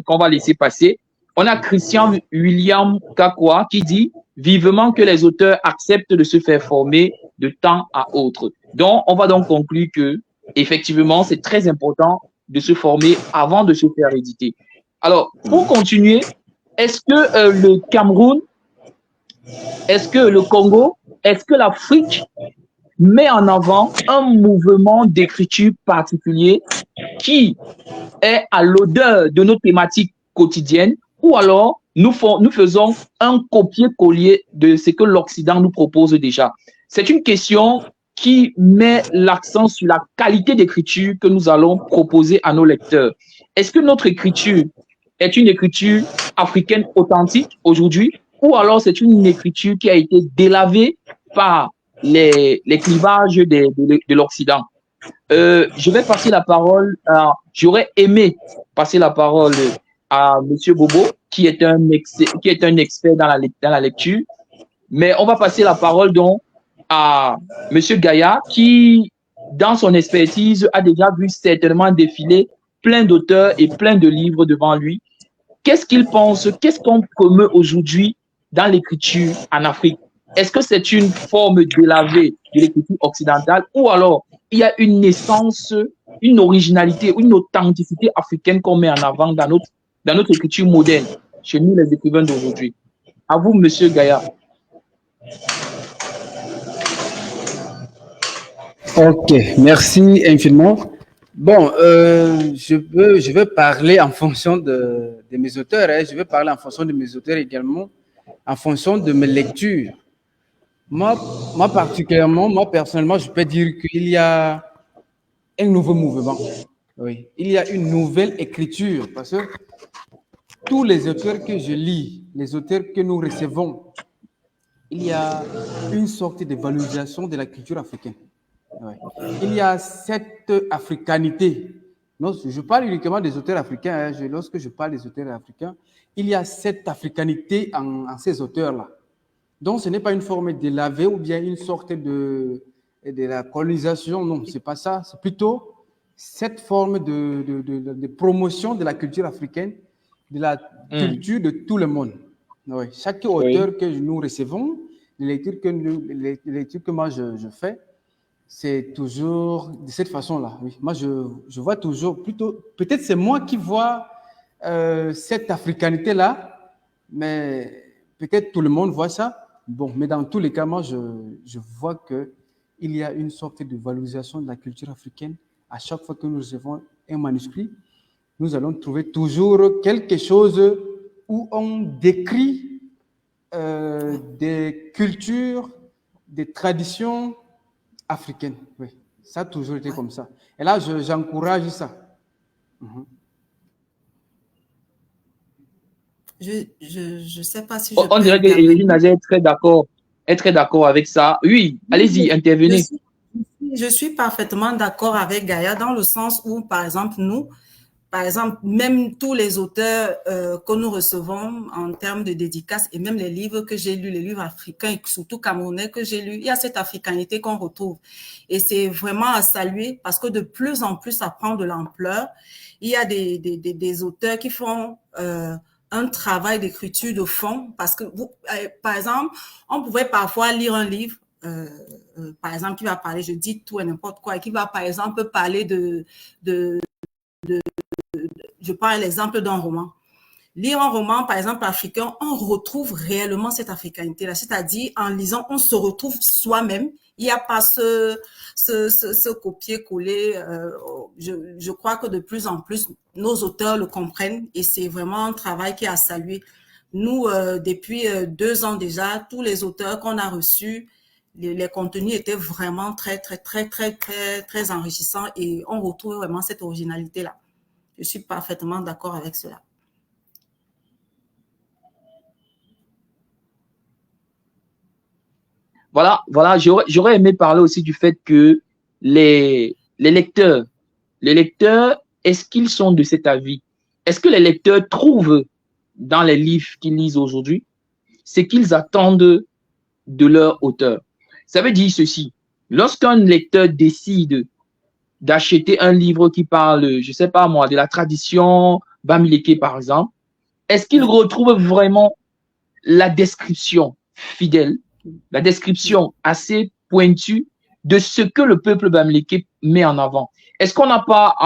qu'on va laisser passer. On a Christian William Kakwa qui dit vivement que les auteurs acceptent de se faire former de temps à autre. Donc, on va donc conclure que effectivement, c'est très important de se former avant de se faire éditer. Alors, pour continuer, est-ce que le Cameroun, est-ce que le Congo, est-ce que l'Afrique met en avant un mouvement d'écriture particulier qui est à l'odeur de nos thématiques quotidiennes, ou alors nous faisons un copier-coller de ce que l'Occident nous propose déjà? C'est une question qui met l'accent sur la qualité d'écriture que nous allons proposer à nos lecteurs. Est-ce que notre écriture est une écriture africaine authentique aujourd'hui, ou alors c'est une écriture qui a été délavée par les clivages de l'Occident? Je vais passer la parole j'aurais aimé passer la parole à Monsieur Bobo, qui est un expert dans la lecture, mais on va passer la parole donc à Monsieur Gaïa, qui, dans son expertise, a déjà vu certainement défiler plein d'auteurs et plein de livres devant lui. Qu'est-ce qu'il pense? Qu'est-ce qu'on promeut aujourd'hui dans l'écriture en Afrique? Est-ce que c'est une forme délavée de l'écriture occidentale, ou alors il y a une naissance, une originalité, une authenticité africaine qu'on met en avant dans notre écriture moderne, chez nous les écrivains d'aujourd'hui? À vous, Monsieur Gaïa. Ok, merci infiniment. Bon, je vais parler en fonction de mes auteurs, hein. Je vais parler en fonction de mes auteurs également, en fonction de mes lectures. Moi particulièrement, moi personnellement, je peux dire qu'il y a un nouveau mouvement. Oui, il y a une nouvelle écriture parce que tous les auteurs que je lis, les auteurs que nous recevons, il y a une sorte de valorisation de la culture africaine. Ouais. Il y a cette africanité. Non, je parle uniquement des auteurs africains. Hein. Lorsque je parle des auteurs africains, il y a cette africanité en ces auteurs-là. Donc, ce n'est pas une forme de laver ou bien une sorte de la colonisation. Non, ce n'est pas ça. C'est plutôt cette forme de promotion de la culture africaine, de la culture de tout le monde. Ouais. Chaque auteur que nous recevons, les lectures que moi je fais, c'est toujours de cette façon-là. Oui. Moi, je vois toujours plutôt... Peut-être c'est moi qui vois cette africanité-là, mais peut-être tout le monde voit ça. Bon, mais dans tous les cas, moi, je vois qu'il y a une sorte de valorisation de la culture africaine. À chaque fois que nous recevons un manuscrit, nous allons trouver toujours quelque chose où on décrit des cultures, des traditions africaine, oui. Ça a toujours été comme ça. Et là, j'encourage ça. Je sais pas si je On dirait que Régine Nazer est très d'accord avec ça. Oui, allez-y, intervenez. Je suis parfaitement d'accord avec Gaïa dans le sens où, par exemple, même tous les auteurs que nous recevons en termes de dédicaces et même les livres que j'ai lus, les livres africains et surtout camerounais que j'ai lus, il y a cette africanité qu'on retrouve. Et c'est vraiment à saluer parce que de plus en plus, ça prend de l'ampleur. Il y a des auteurs qui font un travail d'écriture de fond parce que, par exemple, on pouvait parfois lire un livre par exemple, qui va parler, je dis tout et n'importe quoi, et qui va, par exemple, parler je prends l'exemple d'un roman. Lire un roman, par exemple, africain, on retrouve réellement cette africanité-là. C'est-à-dire, en lisant, on se retrouve soi-même. Il n'y a pas ce copier-coller. Je crois que de plus en plus, nos auteurs le comprennent et c'est vraiment un travail qui est à saluer. Nous, depuis 2 ans déjà, tous les auteurs qu'on a reçus, les contenus étaient vraiment très enrichissants et on retrouve vraiment cette originalité-là. Je suis parfaitement d'accord avec cela. Voilà, j'aurais aimé parler aussi du fait que les lecteurs, est-ce qu'ils sont de cet avis? Est-ce que les lecteurs trouvent dans les livres qu'ils lisent aujourd'hui ce qu'ils attendent de leur auteur? Ça veut dire ceci. Lorsqu'un lecteur décide d'acheter un livre qui parle, je sais pas moi, de la tradition Bamileke par exemple, est-ce qu'il retrouve vraiment la description fidèle, la description assez pointue de ce que le peuple Bamileke met en avant? Est-ce qu'on n'a pas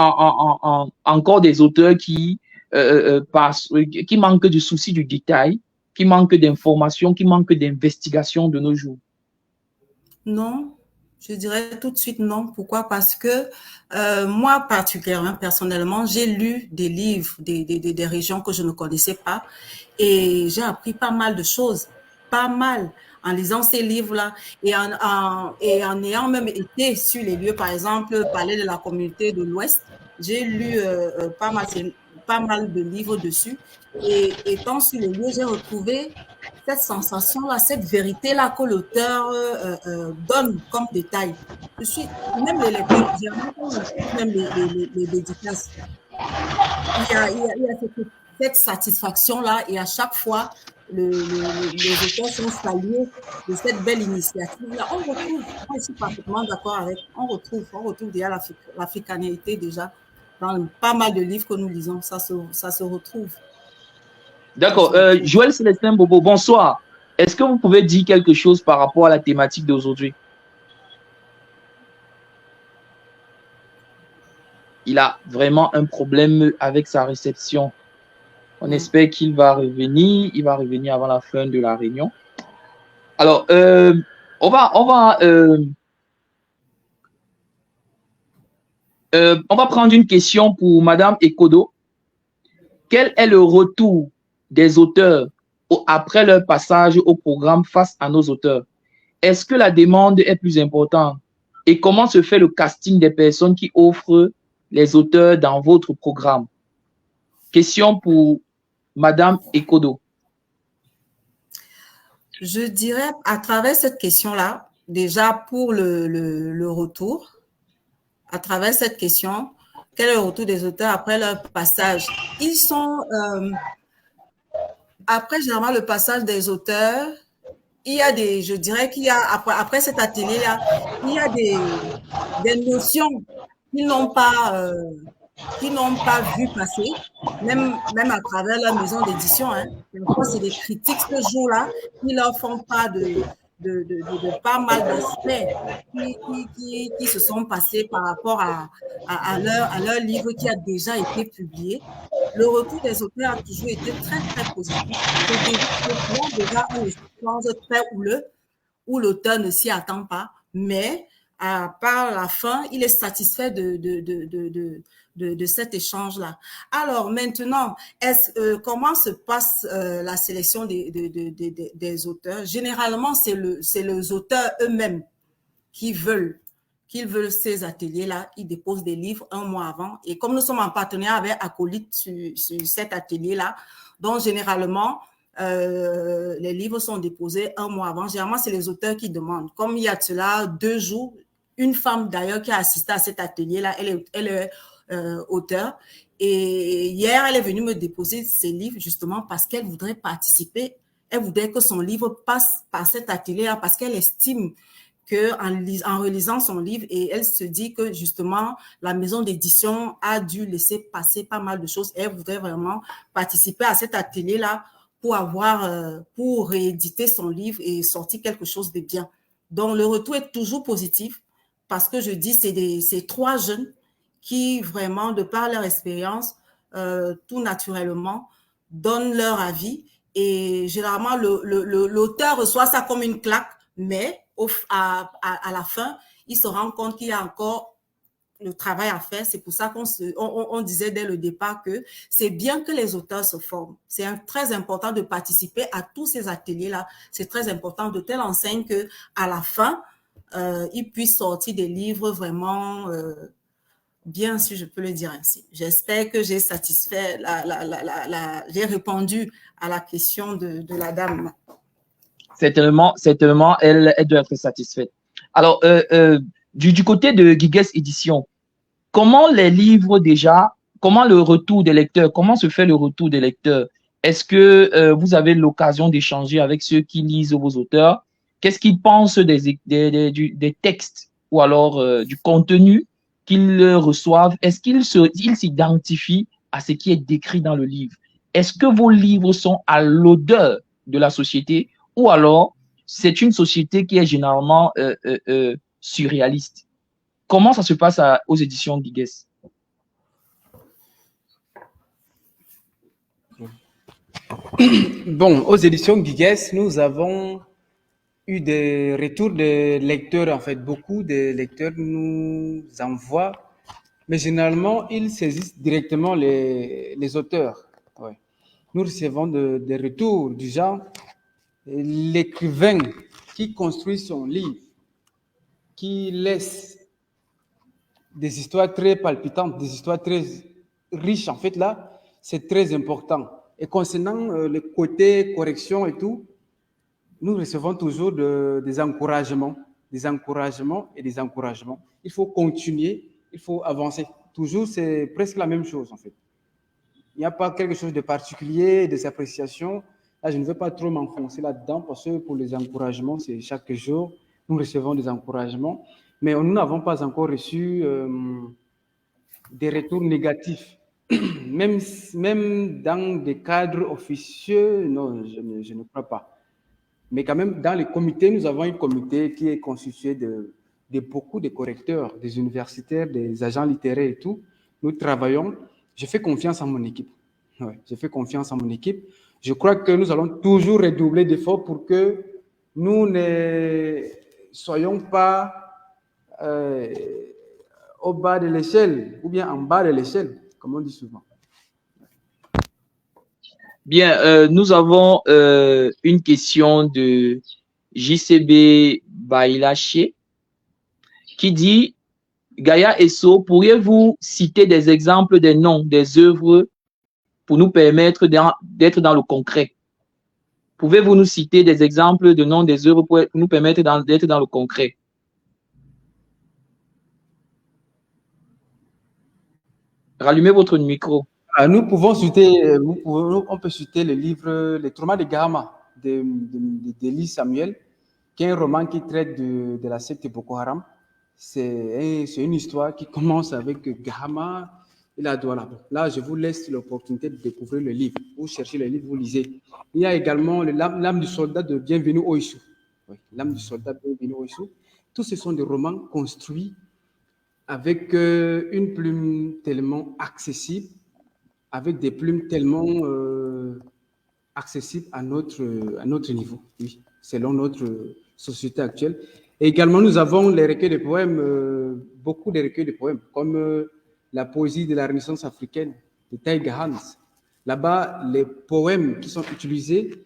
encore des auteurs qui manquent de souci du détail, qui manquent d'informations, qui manquent d'investigation de nos jours? Non, je dirais tout de suite non. Pourquoi? Parce que moi, particulièrement, personnellement, j'ai lu des livres des régions que je ne connaissais pas et j'ai appris pas mal de choses, pas mal, en lisant ces livres-là et en ayant même été sur les lieux, par exemple, parler de la communauté de l'Ouest. J'ai lu pas mal de livres dessus et étant sur les lieux, j'ai retrouvé cette sensation-là, cette vérité-là que l'auteur donne comme détail. Même les lecteurs, même les dédicaces, il y a cette satisfaction-là et à chaque fois, les auteurs sont salués de cette belle initiative-là. On retrouve, moi je suis parfaitement d'accord avec, on retrouve déjà l'africanité déjà dans pas mal de livres que nous lisons, ça se retrouve. D'accord. Joël Célestin Bobo, bonsoir. Est-ce que vous pouvez dire quelque chose par rapport à la thématique d'aujourd'hui? Il a vraiment un problème avec sa réception. On espère qu'il va revenir. Il va revenir avant la fin de la réunion. Alors, on va prendre une question pour Madame Ekodo. Quel est le retour des auteurs après leur passage au programme face à nos auteurs? Est-ce que la demande est plus importante? Et comment se fait le casting des personnes qui offrent les auteurs dans votre programme? Question pour Madame Ekodo. Je dirais, à travers cette question-là, déjà pour le retour, à travers cette question, quel est le retour des auteurs après leur passage? Ils sont, après généralement le passage des auteurs, il y a des, je dirais qu'il y a, après cet atelier-là, il y a des notions qu'ils n'ont pas vu passer, même à travers leur maison d'édition. Hein. Parfois, c'est des critiques ce jour-là qui leur font pas de pas mal d'aspects qui se sont passés par rapport à leur livre qui a déjà été publié. Le retour des auteurs a toujours été très, très positif. C'est déjà un échange très houleux où l'auteur ne s'y attend pas, mais par la fin, il est satisfait de cet échange-là. Alors maintenant, comment se passe la sélection des auteurs? Généralement, c'est les auteurs eux-mêmes qui veulent ces ateliers-là. Ils déposent des livres un mois avant. Et comme nous sommes en partenariat avec Acolyte sur cet atelier-là, donc généralement, les livres sont déposés un mois avant. Généralement, c'est les auteurs qui demandent. Comme il y a de cela 2 jours, une femme d'ailleurs qui a assisté à cet atelier-là, elle est auteure. Et hier, elle est venue me déposer ses livres justement parce qu'elle voudrait participer. Elle voudrait que son livre passe par cet atelier-là parce qu'elle estime qu'en relisant son livre, et elle se dit que justement, la maison d'édition a dû laisser passer pas mal de choses. Elle voudrait vraiment participer à cet atelier-là pour rééditer son livre et sortir quelque chose de bien. Donc, le retour est toujours positif parce que je dis, c'est 3 jeunes qui vraiment, de par leur expérience, tout naturellement, donnent leur avis. Et généralement, l'auteur reçoit ça comme une claque, mais à la fin, il se rend compte qu'il y a encore le travail à faire. C'est pour ça qu'on disait dès le départ que c'est bien que les auteurs se forment. C'est très important de participer à tous ces ateliers-là. C'est très important de telle enseigne qu'à la fin, ils puissent sortir des livres vraiment bien, si je peux le dire ainsi. J'espère que j'ai satisfait, j'ai répondu à la question de la dame. Certainement, elle doit être satisfaite. Alors, du côté de Guigues Édition, comment les livres déjà, comment le retour des lecteurs, comment se fait le retour des lecteurs? Est-ce que vous avez l'occasion d'échanger avec ceux qui lisent vos auteurs? Qu'est-ce qu'ils pensent des textes ou alors du contenu qu'ils reçoivent? Est-ce qu'ils s'identifient à ce qui est décrit dans le livre? Est-ce que vos livres sont à l'odeur de la société ou alors c'est une société qui est généralement surréaliste? Comment ça se passe aux éditions Guigues? Bon, aux éditions Guigues, nous avons eu des retours de lecteurs, en fait. Beaucoup de lecteurs nous envoient, mais généralement, ils saisissent directement les auteurs. Ouais. Nous recevons des retours du genre l'écrivain qui construit son livre, qui laisse des histoires très palpitantes, des histoires très riches, en fait, là, c'est très important. Et concernant le côté correction et tout, nous recevons toujours des encouragements et des encouragements. Il faut continuer, il faut avancer. Toujours, c'est presque la même chose, en fait. Il n'y a pas quelque chose de particulier, des appréciations. Là, je ne veux pas trop m'enfoncer là-dedans parce que pour les encouragements, c'est chaque jour, nous recevons des encouragements. Mais nous n'avons pas encore reçu des retours négatifs. Même dans des cadres officieux, non, je ne crois pas. Mais quand même, dans les comités, nous avons un comité qui est constitué de beaucoup de correcteurs, des universitaires, des agents littéraires et tout. Nous travaillons. Je fais confiance en mon équipe. Ouais, je fais confiance en mon équipe. Je crois que nous allons toujours redoubler d'efforts pour que nous ne soyons pas au bas de l'échelle ou bien en bas de l'échelle, comme on dit souvent. Bien, nous avons une question de JCB Bailaché qui dit Gaïa Esso, pourriez-vous citer des exemples des noms des œuvres pour nous permettre d'être dans le concret. Pouvez-vous nous citer des exemples de noms des œuvres pour nous permettre d'être dans le concret? Rallumez votre micro. Nous pouvons citer, on peut citer le livre Les Tourments de Gahama d'Elie Samuel, qui est un roman qui traite de la secte Boko Haram. C'est une histoire qui commence avec Gahama et la Douala. Là, je vous laisse l'opportunité de découvrir le livre. Vous cherchez le livre, vous lisez. Il y a également L'âme du soldat de Bienvenu Oissou. Oui, L'âme du soldat de Bienvenu Oissou. Tous ce sont des romans construits avec une plume tellement accessible, avec des plumes tellement accessibles à notre niveau, oui, selon notre société actuelle. Et également, nous avons les recueils de poèmes, beaucoup de recueils de poèmes, comme la poésie de la Renaissance africaine de Taiga Hans. Là-bas, les poèmes qui sont utilisés,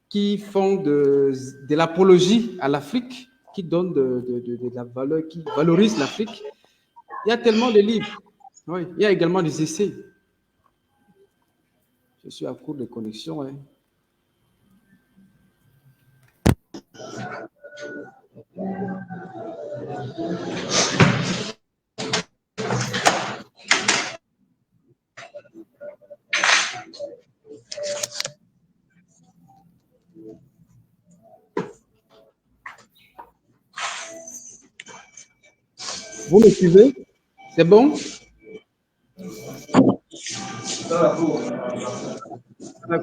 qui font de l'apologie à l'Afrique, qui donnent de la valeur, qui valorisent l'Afrique. Il y a tellement de livres. Oui, il y a également des essais. Je suis à court de connexion. Hein. Vous me suivez? C'est bon?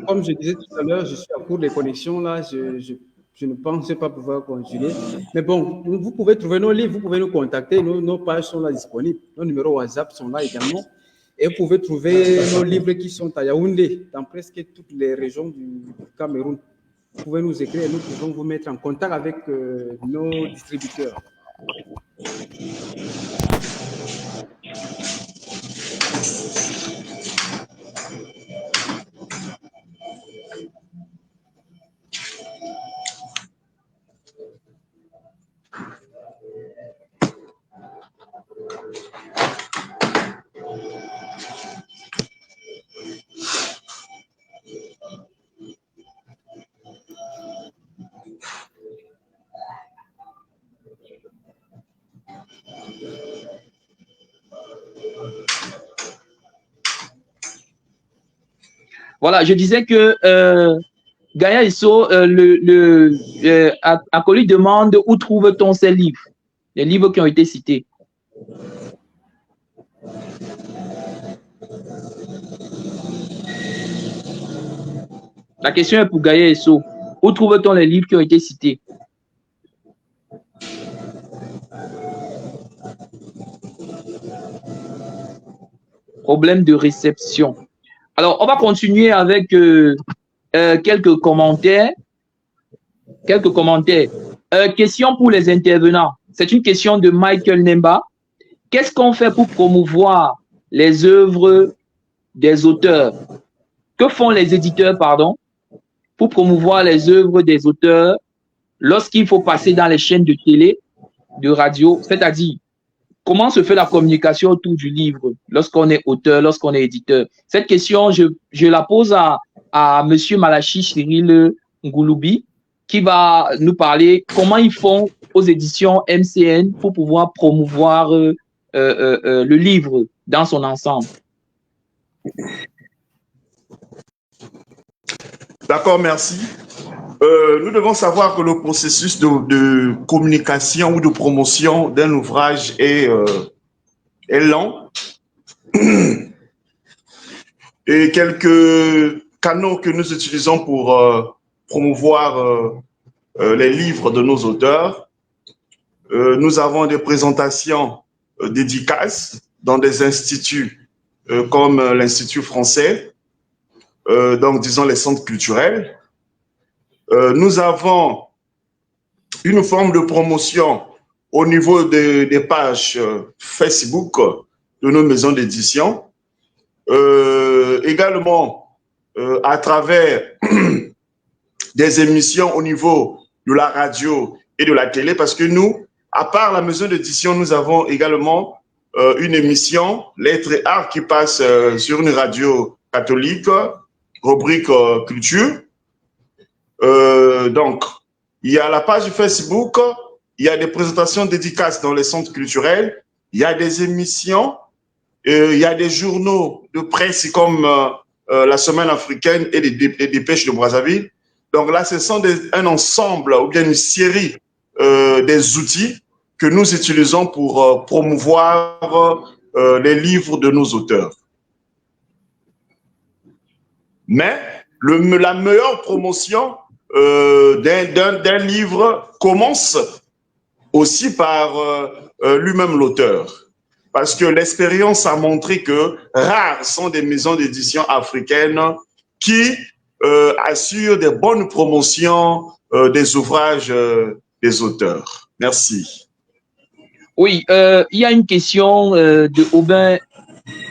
Comme je disais tout à l'heure, je suis à court de connexion là, je ne pensais pas pouvoir continuer. Mais bon, vous pouvez trouver nos livres, vous pouvez nous contacter, nos pages sont là disponibles, nos numéros WhatsApp sont là également. Et vous pouvez trouver nos livres qui sont à Yaoundé, dans presque toutes les régions du Cameroun. Vous pouvez nous écrire et nous pouvons vous mettre en contact avec nos distributeurs. Voilà, je disais que Gaïa Esso, Akoli demande où trouve-t-on ces livres, les livres qui ont été cités. La question est pour Gaïa Esso. Où trouve-t-on les livres qui ont été cités? Problème de réception. Alors, on va continuer avec quelques commentaires. Question pour les intervenants. C'est une question de Michael Nemba. Qu'est-ce qu'on fait pour promouvoir les œuvres des auteurs? Que font les éditeurs, pardon, pour promouvoir les œuvres des auteurs lorsqu'il faut passer dans les chaînes de télé, de radio? C'est-à-dire, comment se fait la communication autour du livre lorsqu'on est auteur, lorsqu'on est éditeur? Cette question, je la pose à Monsieur Malachi Cyril Ngouloubi, qui va nous parler comment ils font aux éditions MCN pour pouvoir promouvoir le livre dans son ensemble. D'accord, merci. Nous devons savoir que le processus de communication ou de promotion d'un ouvrage est lent. Et quelques canaux que nous utilisons pour promouvoir les livres de nos auteurs. Nous avons des présentations dédicaces dans des instituts comme l'Institut français, donc disons les centres culturels. Nous avons une forme de promotion au niveau des pages Facebook de nos maisons d'édition. Également à travers des émissions au niveau de la radio et de la télé, parce que nous, à part la maison d'édition, nous avons également une émission, Lettres et Arts, qui passe sur une radio catholique, rubrique culture. Donc, il y a la page Facebook, il y a des présentations dédicaces dans les centres culturels, il y a des émissions, il y a des journaux de presse comme la Semaine africaine et les dépêches de Brazzaville. Donc là, ce sont un ensemble ou bien une série des outils que nous utilisons pour promouvoir les livres de nos auteurs. Mais la meilleure promotion d'un livre commence aussi par lui-même l'auteur. Parce que l'expérience a montré que rares sont des maisons d'édition africaines qui assurent des bonnes promotions des ouvrages des auteurs. Merci. Oui, il y a une question de Aubin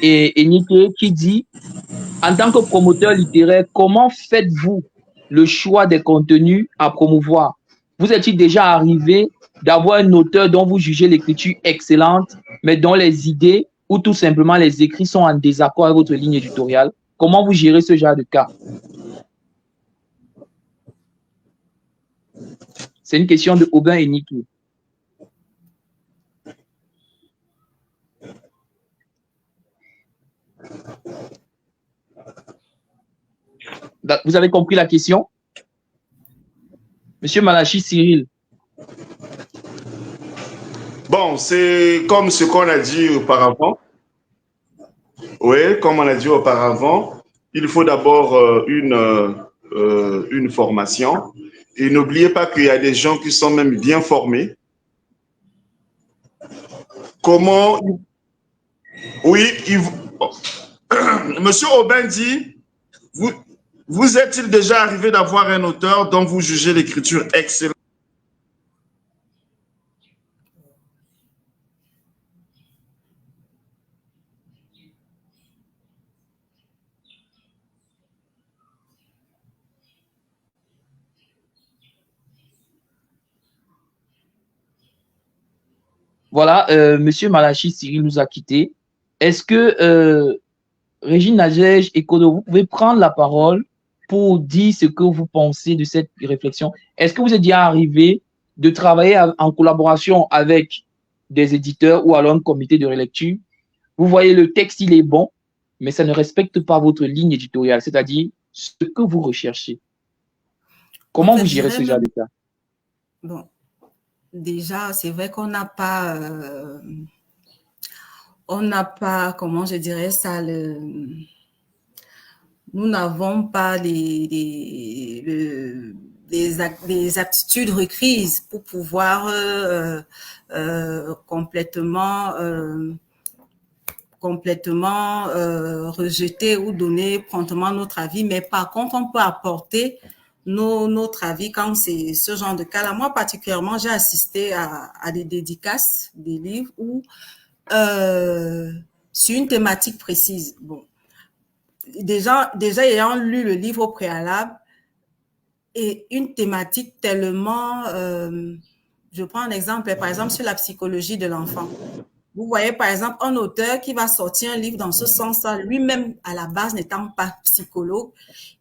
et Niké qui dit, en tant que promoteur littéraire, comment faites-vous le choix des contenus à promouvoir? Vous êtes-il déjà arrivé d'avoir un auteur dont vous jugez l'écriture excellente, mais dont les idées ou tout simplement les écrits sont en désaccord avec votre ligne éditoriale? Comment vous gérez ce genre de cas? C'est une question de Aubin et Niké. Vous avez compris la question? Monsieur Malachi Cyril. Bon, c'est comme ce qu'on a dit auparavant. Oui, comme on a dit auparavant, il faut d'abord une formation. Et n'oubliez pas qu'il y a des gens qui sont même bien formés. Comment... Oui, Monsieur Aubin dit, vous est-il déjà arrivé d'avoir un auteur dont vous jugez l'écriture excellente? Voilà, Monsieur Malachi Cyril nous a quittés. Est-ce que Régine Nadège Ekodo, vous pouvez prendre la parole pour dire ce que vous pensez de cette réflexion? Est-ce que vous êtes déjà arrivé de travailler en collaboration avec des éditeurs ou alors un comité de relecture? Vous voyez, le texte, il est bon, mais ça ne respecte pas votre ligne éditoriale, c'est-à-dire ce que vous recherchez. Comment vous gérez ce genre de cas? Bon, déjà, c'est vrai qu'on n'a pas, comment je dirais ça, nous n'avons pas des aptitudes requises pour pouvoir complètement rejeter ou donner promptement notre avis, mais par contre, on peut apporter notre avis quand c'est ce genre de cas-là. Moi, particulièrement, j'ai assisté à des dédicaces des livres où sur une thématique précise. Bon, déjà ayant lu le livre au préalable et une thématique tellement, je prends un exemple, par exemple sur la psychologie de l'enfant. Vous voyez, par exemple, un auteur qui va sortir un livre dans ce sens-là, lui-même à la base n'étant pas psychologue,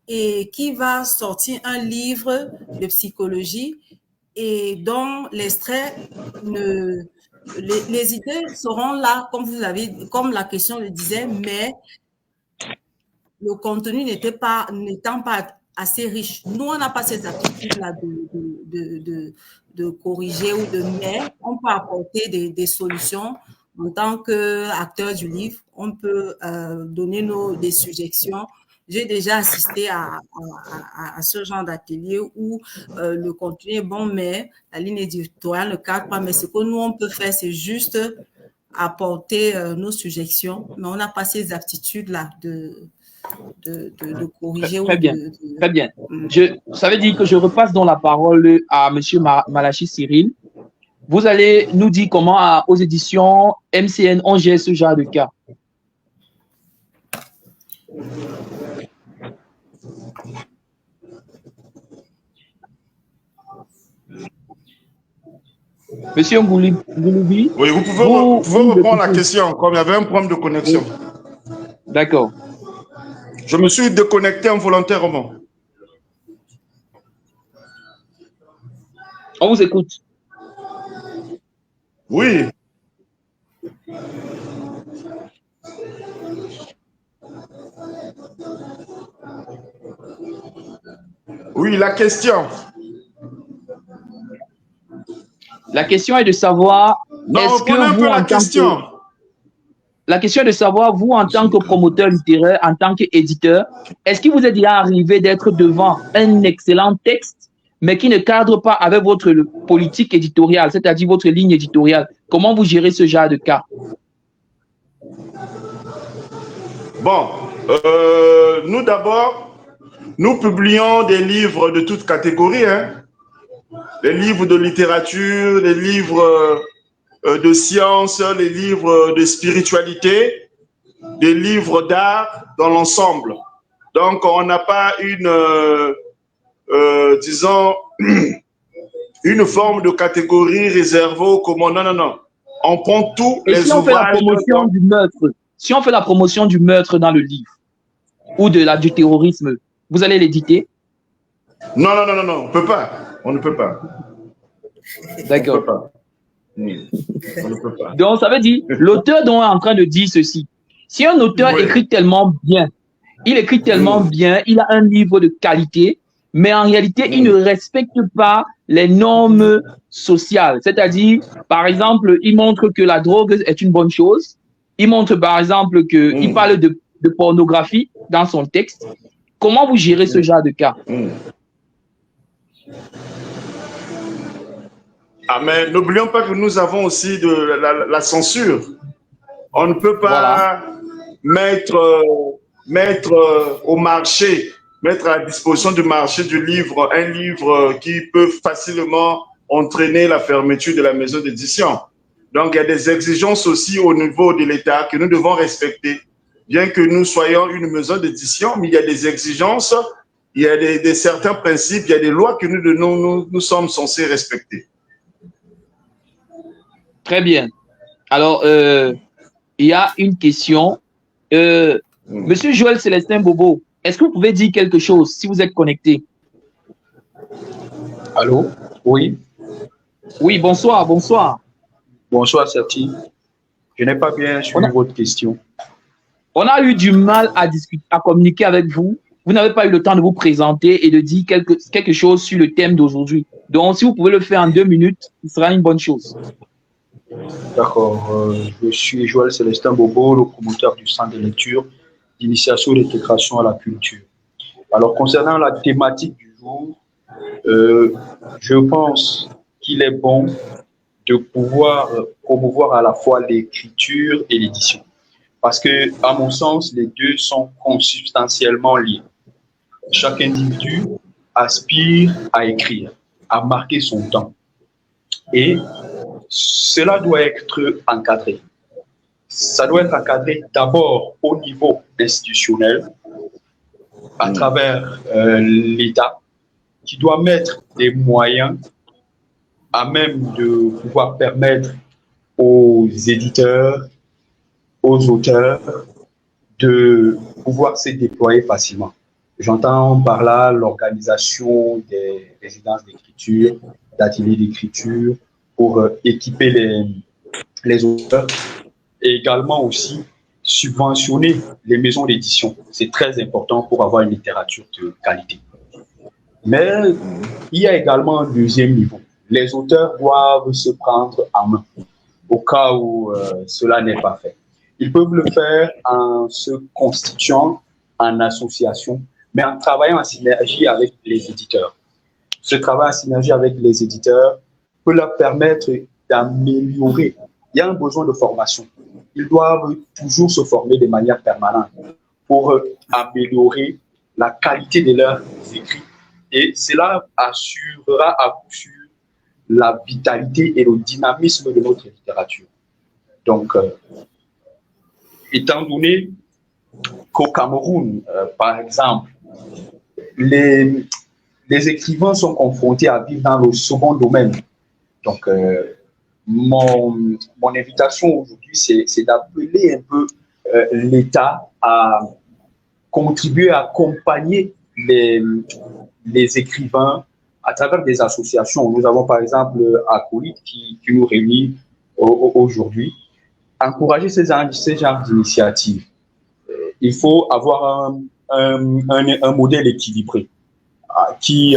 et qui va sortir un livre de psychologie et dont l'extrait les idées seront là, comme la question le disait, mais le contenu n'étant pas assez riche. Nous, on n'a pas ces aptitudes-là de corriger ou mais on peut apporter des solutions. En tant qu'acteur du livre, on peut donner des suggestions. J'ai déjà assisté à ce genre d'atelier où le contenu est bon, mais la ligne éditoriale ne cadre pas. Mais ce que nous, on peut faire, c'est juste apporter nos suggestions, mais on n'a pas ces aptitudes-là de corriger. Très bien, très bien. Ça veut dire que je repasse donc la parole à M. Malachi Cyril. Vous allez nous dire comment, aux éditions MCN, on gère ce genre de cas. Monsieur Ngouloubi. Oui, vous pouvez reprendre la question, comme il y avait un problème de connexion. D'accord. Je me suis déconnecté involontairement. On vous écoute. Oui. Oui, la question. La question est de savoir, Non, est-ce reprenez que un vous, peu la en tant question. que... La question est de savoir, vous, en tant que promoteur littéraire, en tant qu'éditeur, est-ce qu'il vous est déjà arrivé d'être devant un excellent texte, mais qui ne cadre pas avec votre politique éditoriale, c'est-à-dire votre ligne éditoriale? Comment vous gérez ce genre de cas? Bon, nous d'abord, nous publions des livres de toutes catégories, hein. Les livres de littérature, les livres de sciences, les livres de spiritualité, des livres d'art dans l'ensemble. Donc, on n'a pas une, disons, une forme de catégorie réservée aux commandes. Non, non, non. On prend tous Et les si on fait la ouvrages. promotion du meurtre, si on fait la promotion du meurtre dans le livre ou du terrorisme, vous allez l'éditer? Non, non, non, non, non, on ne peut pas. On ne peut pas. D'accord. On ne peut pas. On ne peut pas. Donc, ça veut dire, l'auteur dont on est en train de dire ceci, si un auteur Oui. écrit tellement bien, il écrit tellement bien, il a un livre de qualité, mais en réalité, il ne respecte pas les normes sociales. C'est-à-dire, par exemple, il montre que la drogue est une bonne chose. Il montre, par exemple, qu'il parle de pornographie dans son texte. Comment vous gérez ce genre de cas? Ah, mais n'oublions pas que nous avons aussi de la censure. On ne peut pas mettre au marché, mettre à la disposition du marché du livre, un livre qui peut facilement entraîner la fermeture de la maison d'édition. Donc, il y a des exigences aussi au niveau de l'État que nous devons respecter. Bien que nous soyons une maison d'édition, mais il y a des exigences, il y a des certains principes, il y a des lois que nous sommes censés respecter. Très bien. Alors, il y a une question. Monsieur Joël Célestin Bobo, est-ce que vous pouvez dire quelque chose si vous êtes connecté? Allô? Oui. Oui, bonsoir, bonsoir. Bonsoir, Serti. Je n'ai pas bien suivi votre question. On a eu du mal à discuter, à communiquer avec vous. Vous n'avez pas eu le temps de vous présenter et de dire quelque chose sur le thème d'aujourd'hui. Donc, si vous pouvez le faire en 2 minutes, ce sera une bonne chose. D'accord. Je suis Joël Célestin Bobo, le promoteur du centre de lecture d'initiation et d'intégration à la culture. Alors, concernant la thématique du jour, je pense qu'il est bon de pouvoir promouvoir à la fois l'écriture et l'édition. Parce que, à mon sens, les deux sont consubstantiellement liés. Chaque individu aspire à écrire, à marquer son temps. Et cela doit être encadré. Ça doit être encadré d'abord au niveau institutionnel, à travers l'État, qui doit mettre des moyens à même de pouvoir permettre aux éditeurs, aux auteurs, de pouvoir se déployer facilement. J'entends par là l'organisation des résidences d'écriture, d'ateliers d'écriture, pour équiper les auteurs et également aussi subventionner les maisons d'édition. C'est très important pour avoir une littérature de qualité. Mais il y a également un deuxième niveau. Les auteurs doivent se prendre en main au cas où cela n'est pas fait. Ils peuvent le faire en se constituant en association, mais en travaillant en synergie avec les éditeurs. Ce travail en synergie avec les éditeurs peut leur permettre d'améliorer. Il y a un besoin de formation. Ils doivent toujours se former de manière permanente pour améliorer la qualité de leurs écrits. Et cela assurera à coup sûr la vitalité et le dynamisme de notre littérature. Donc, étant donné qu'au Cameroun, par exemple, les écrivains sont confrontés à vivre dans le second domaine. Donc, mon invitation aujourd'hui, c'est d'appeler un peu l'État à contribuer à accompagner les écrivains à travers des associations. Nous avons par exemple Acolyte qui nous réunit aujourd'hui. Encourager ces genres d'initiatives. Il faut avoir un modèle équilibré qui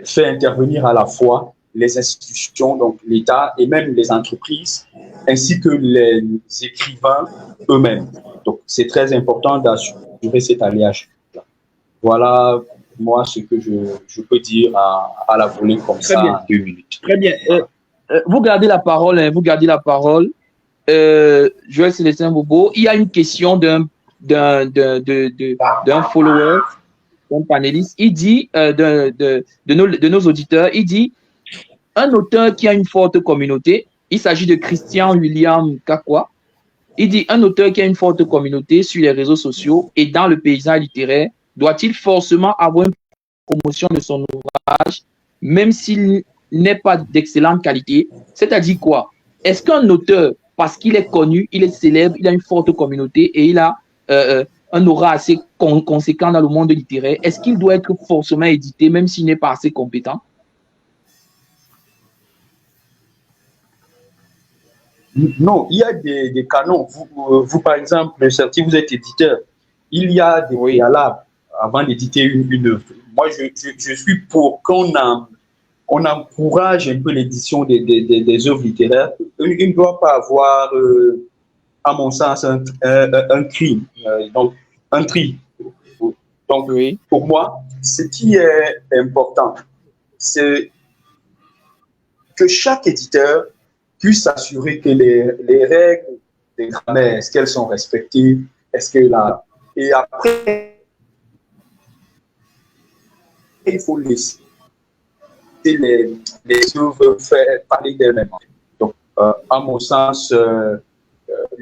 fait intervenir à la fois les institutions, donc l'État et même les entreprises, ainsi que les écrivains eux-mêmes. Donc, c'est très important d'assurer cet alliage. Voilà, moi, ce que je peux dire à la volée comme Très ça bien. en 2 minutes. Très bien. Vous gardez la parole, hein, vous gardez la parole. Joël Célestin Bobo, il y a une question d'un follower, un panéliste. Il dit, de nos auditeurs, il dit, un auteur qui a une forte communauté, il s'agit de Christian William Kakwa, il dit, un auteur qui a une forte communauté sur les réseaux sociaux et dans le paysage littéraire, doit-il forcément avoir une promotion de son ouvrage, même s'il n'est pas d'excellente qualité? C'est-à-dire quoi? Est-ce qu'un auteur, parce qu'il est connu, il est célèbre, il a une forte communauté et il a un aura assez conséquent dans le monde littéraire, est-ce qu'il doit être forcément édité, même s'il n'est pas assez compétent? Non, il y a des canons. Vous, par exemple, si vous êtes éditeur, il y a des préalables avant d'éditer une œuvre. Moi, je suis pour qu'on encourage un peu l'édition des œuvres littéraires. Il ne doit pas avoir, à mon sens, un crime, donc un tri. Donc, pour moi, ce qui est important, c'est que chaque éditeur puisse s'assurer que les règles des grammaires, est-ce qu'elles sont respectées, est-ce que là, et après, il faut laisser les œuvres faire parler d'elles-mêmes. Donc, à mon sens,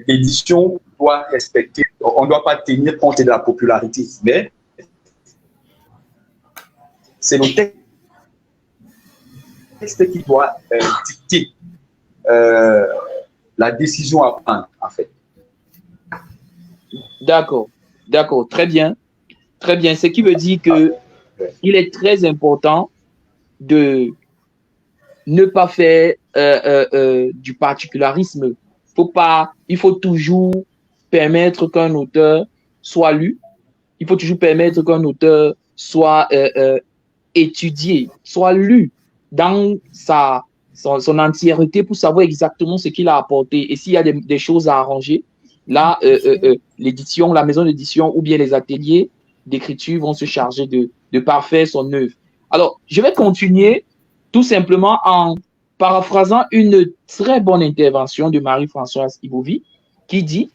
l'édition doit respecter, on ne doit pas tenir compte de la popularité, mais c'est le texte qui doit dicter la décision à prendre, en fait. D'accord, très bien. Très bien, ce qui veut dire qu'il est très important de ne pas faire du particularisme. Il faut toujours permettre qu'un auteur soit lu. Il faut toujours permettre qu'un auteur soit étudié, soit lu dans son entièreté pour savoir exactement ce qu'il a apporté. Et s'il y a des choses à arranger, là, l'édition, la maison d'édition ou bien les ateliers d'écriture vont se charger de parfaire son œuvre. Alors, je vais continuer tout simplement en paraphrasant une très bonne intervention de Marie-Françoise Ibovi qui dit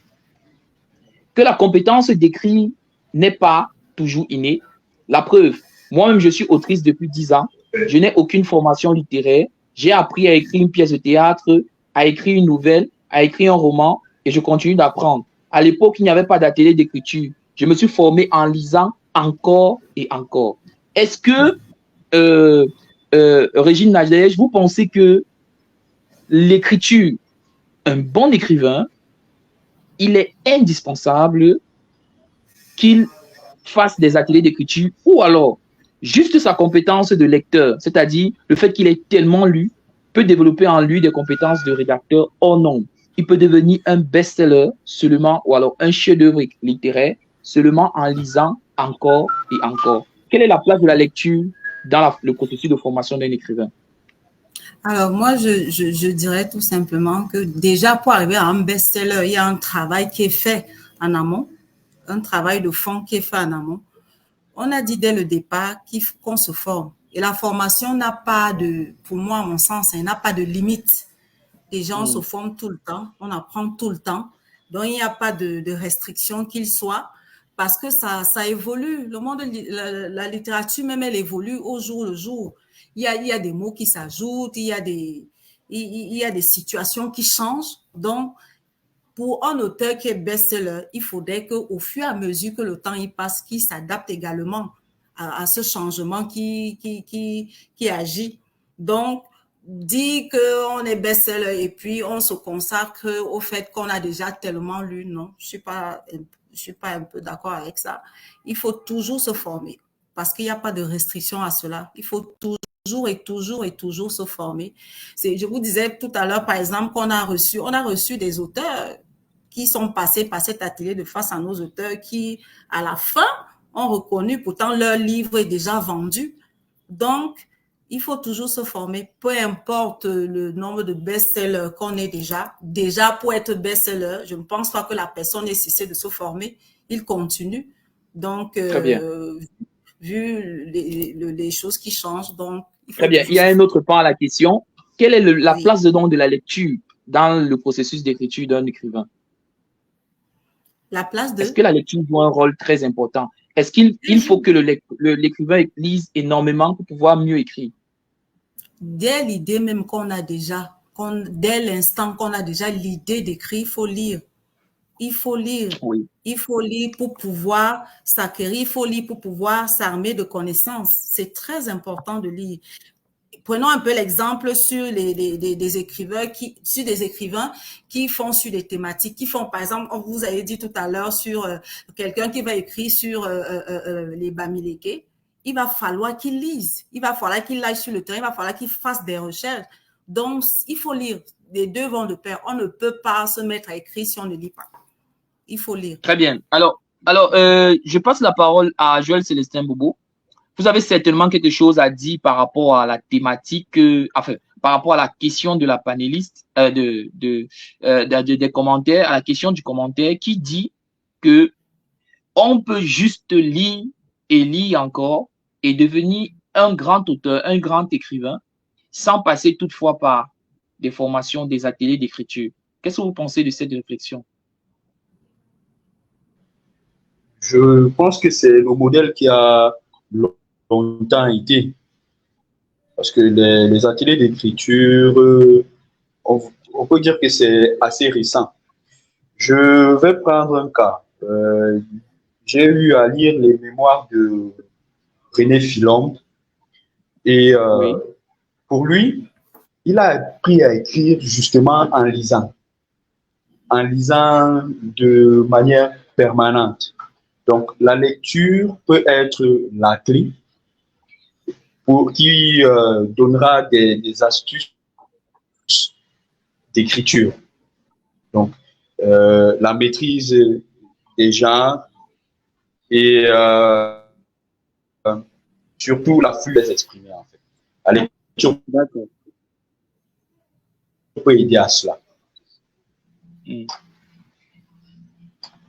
que la compétence d'écrire n'est pas toujours innée. La preuve, moi-même, je suis autrice depuis 10 ans. Je n'ai aucune formation littéraire. J'ai appris à écrire une pièce de théâtre, à écrire une nouvelle, à écrire un roman et je continue d'apprendre. À l'époque, il n'y avait pas d'atelier d'écriture. Je me suis formé en lisant encore et encore. Est-ce que, Régine Nadège, vous pensez que l'écriture, un bon écrivain, il est indispensable qu'il fasse des ateliers d'écriture ou alors juste sa compétence de lecteur, c'est-à-dire le fait qu'il ait tellement lu, peut développer en lui des compétences de rédacteur? Oh non, il peut devenir un best-seller seulement ou alors un chef-d'œuvre littéraire seulement en lisant encore et encore. Quelle est la place de la lecture dans le processus de formation d'un écrivain? Alors, moi, je dirais tout simplement que déjà, pour arriver à un best-seller, il y a un travail qui est fait en amont, un travail de fond qui est fait en amont. On a dit dès le départ qu'on se forme. Et la formation n'a pas de, pour moi, à mon sens, elle n'a pas de limite. Les gens se forment tout le temps, on apprend tout le temps. Donc, il n'y a pas de restriction qu'il soit parce que ça évolue. Le monde de la littérature, même, elle évolue au jour le jour. Il y a des mots qui s'ajoutent, il y a des situations qui changent. Donc, pour un auteur qui est best-seller, il faudrait qu'au fur et à mesure que le temps y passe, qu'il s'adapte également à ce changement qui agit. Donc, dire qu'on est best-seller et puis on se consacre au fait qu'on a déjà tellement lu, non, je suis pas je ne suis pas un peu d'accord avec ça. Il faut toujours se former parce qu'il n'y a pas de restriction à cela. Il faut toujours et toujours et toujours se former. Je vous disais tout à l'heure, par exemple, on a reçu des auteurs qui sont passés par cet atelier de face à nos auteurs qui, à la fin, ont reconnu, pourtant leur livre est déjà vendu. Donc, il faut toujours se former, peu importe le nombre de best-sellers qu'on ait déjà. Déjà, pour être best-seller, je ne pense pas que la personne ait cessé de se former. Il continue. Donc, Très bien. Vu les choses qui changent, donc... Très bien. Il y a un autre point à la question. Quelle est la place de la lecture dans le processus d'écriture d'un écrivain? La place de... Est-ce que la lecture joue un rôle très important? Est-ce qu'il faut que l'écrivain lise énormément pour pouvoir mieux écrire? Dès l'idée même qu'on a déjà, dès l'instant qu'on a déjà l'idée d'écrire, il faut lire. Il faut lire. Oui. Il faut lire pour pouvoir s'acquérir, il faut lire pour pouvoir s'armer de connaissances. C'est très important de lire. Prenons un peu l'exemple sur des écrivains qui font sur des thématiques, qui font, par exemple, vous avez dit tout à l'heure sur quelqu'un qui va écrire sur les Bamileke. Il va falloir qu'il lise, il va falloir qu'il aille sur le terrain, il va falloir qu'il fasse des recherches. Donc, il faut lire. Les deux vont de pair. On ne peut pas se mettre à écrire si on ne lit pas. Il faut lire. Très bien. Alors, je passe la parole à Joël Célestin Bobo. Vous avez certainement quelque chose à dire par rapport à la thématique, par rapport à la question de la panéliste, des commentaires, à la question du commentaire qui dit que on peut juste lire et lire encore et devenir un grand auteur, un grand écrivain, sans passer toutefois par des formations, des ateliers d'écriture. Qu'est-ce que vous pensez de cette réflexion? Je pense que c'est le modèle qui a longtemps été. Parce que les ateliers d'écriture, on peut dire que c'est assez récent. Je vais prendre un cas. J'ai eu à lire les mémoires de René Philombe et Oui. pour lui, il a appris à écrire justement en lisant de manière permanente. Donc, la lecture peut être la clé qui donnera des astuces d'écriture. Donc, la maîtrise des genres et surtout la fluidité des exprimer, en fait. La lecture peut aider à cela.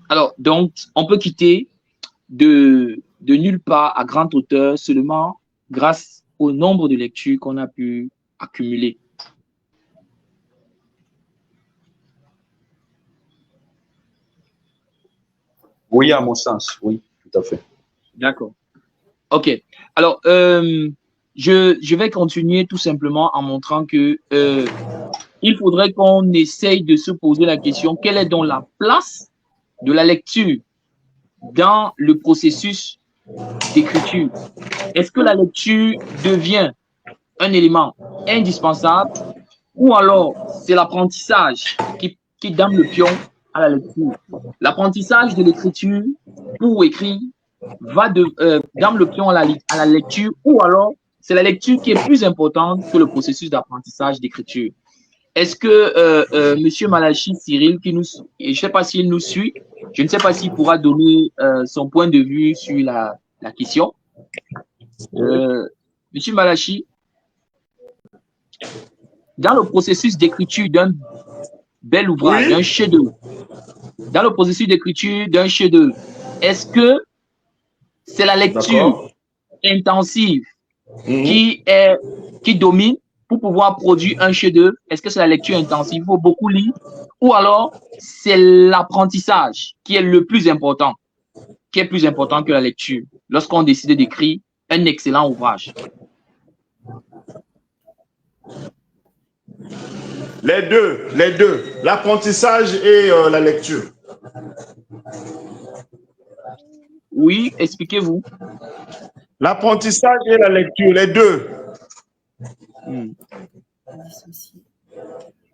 Alors, donc, on peut quitter de nulle part à grand auteur seulement grâce au nombre de lectures qu'on a pu accumuler. Oui, à mon sens, oui, tout à fait. D'accord. OK. Alors, je vais continuer tout simplement en montrant que il faudrait qu'on essaye de se poser la question, quelle est donc la place de la lecture dans le processus d'écriture? Est-ce que la lecture devient un élément indispensable ou alors c'est l'apprentissage qui donne le pion à la lecture? L'apprentissage de l'écriture pour écrire va donne le pion à la lecture ou alors c'est la lecture qui est plus importante que le processus d'apprentissage d'écriture? Est-ce que Monsieur Malachi Cyril, je ne sais pas s'il nous suit, je ne sais pas s'il pourra donner son point de vue sur la question. Monsieur Malachi, dans le processus d'écriture d'un bel ouvrage, d'un chef-d'œuvre, dans le processus d'écriture d'un chef-d'œuvre, est-ce que c'est la lecture intensive qui domine pour pouvoir produire un chef-d'œuvre? Est-ce que c'est la lecture intensive? Il faut beaucoup lire. Ou alors, c'est l'apprentissage qui est le plus important, qui est plus important que la lecture lorsqu'on décide d'écrire un excellent ouvrage? Les deux. L'apprentissage et la lecture. Oui, expliquez-vous. L'apprentissage et la lecture, les deux.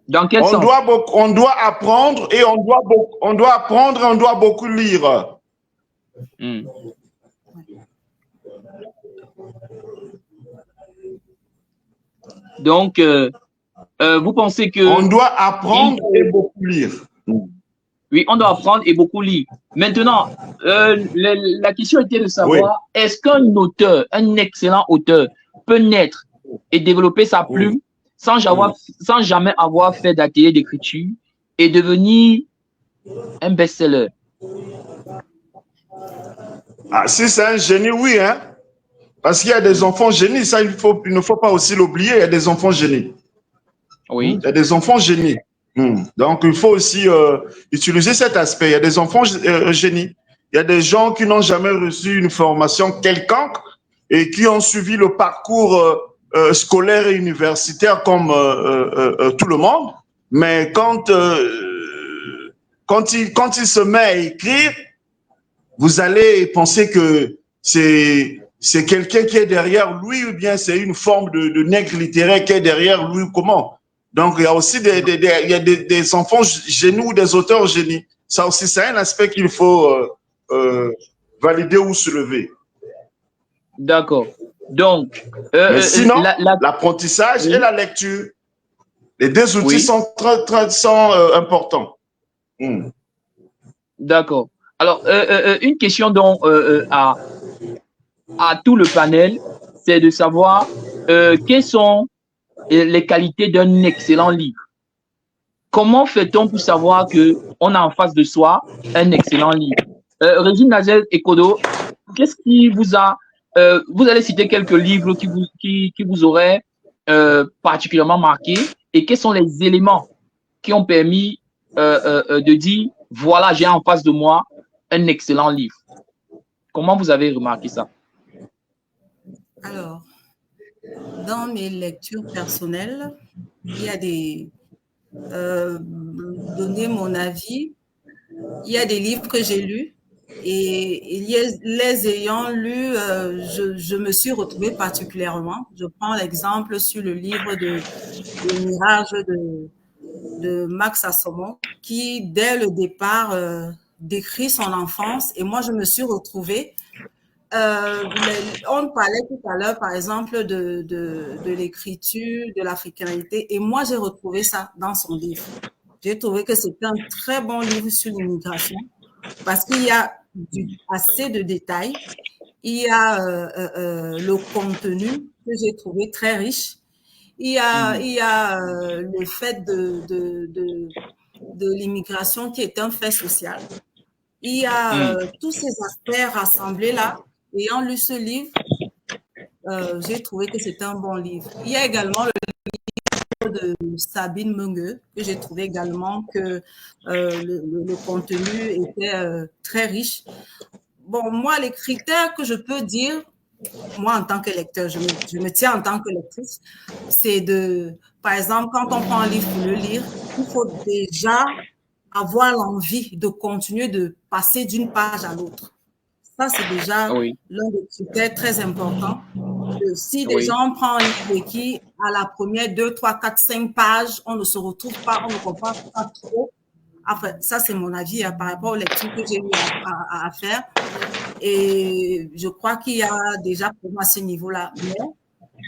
Dans quel sens? On doit apprendre et on doit beaucoup lire. Donc, vous pensez que... On doit apprendre et beaucoup lire. Oui, on doit apprendre et beaucoup lire. Maintenant, la question était de savoir, est-ce qu'un auteur, un excellent auteur, peut naître et développer sa plume sans jamais avoir fait d'atelier d'écriture et devenir un best-seller? Ah, si c'est un génie, oui, hein? Parce qu'il y a des enfants génies, ça il ne faut pas aussi l'oublier, il y a des enfants génies. Oui. Il y a des enfants génies. Donc, il faut aussi utiliser cet aspect. Il y a des enfants génies. Il y a des gens qui n'ont jamais reçu une formation quelconque et qui ont suivi le parcours scolaire et universitaire comme tout le monde. Mais quand il se met à écrire, vous allez penser que c'est quelqu'un qui est derrière lui ou bien c'est une forme de nègre littéraire qui est derrière lui. Comment? Donc, il y a aussi des enfants génies ou des auteurs génies. Ça aussi, c'est un aspect qu'il faut valider ou soulever. D'accord. Donc, sinon, l'apprentissage et la lecture, les deux outils sont importants. D'accord. Alors, une question donc à tout le panel, c'est de savoir quelles sont les qualités d'un excellent livre. Comment fait-on pour savoir qu'on a en face de soi un excellent livre? Régine Nazel-Ekodo, qu'est-ce qui vous a... vous allez citer quelques livres qui vous auraient particulièrement marqué et quels sont les éléments qui ont permis de dire, voilà, j'ai en face de moi un excellent livre. Comment vous avez remarqué ça? Alors, dans mes lectures personnelles, il y a des... donner mon avis, il y a des livres que j'ai lus et les ayant lus, je me suis retrouvée particulièrement. Je prends l'exemple sur le livre de Mirage de Max Assomont qui, dès le départ, décrit son enfance et moi, je me suis retrouvée. On parlait tout à l'heure, par exemple, de l'écriture, de l'africanité, et moi, j'ai retrouvé ça dans son livre. J'ai trouvé que c'était un très bon livre sur l'immigration parce qu'il y a assez de détails, il y a le contenu que j'ai trouvé très riche, il y a le fait de l'immigration qui est un fait social, il y a tous ces aspects rassemblés là. Ayant lu ce livre, j'ai trouvé que c'était un bon livre. Il y a également le livre de Sabine Meungue, que j'ai trouvé également que le contenu était très riche. Bon, moi, les critères que je peux dire, moi, en tant que lecteur, je me tiens en tant que lectrice, c'est par exemple, quand on prend un livre pour le lire, il faut déjà avoir l'envie de continuer de passer d'une page à l'autre. Ça, c'est déjà l'un des critères très importants. Si déjà on prend un livre et qui, à la première 2, 3, 4, 5 pages, on ne se retrouve pas, on ne comprend pas trop. Après, ça, c'est mon avis par rapport aux lectures que j'ai eu à faire. Et je crois qu'il y a déjà pour moi ce niveau-là.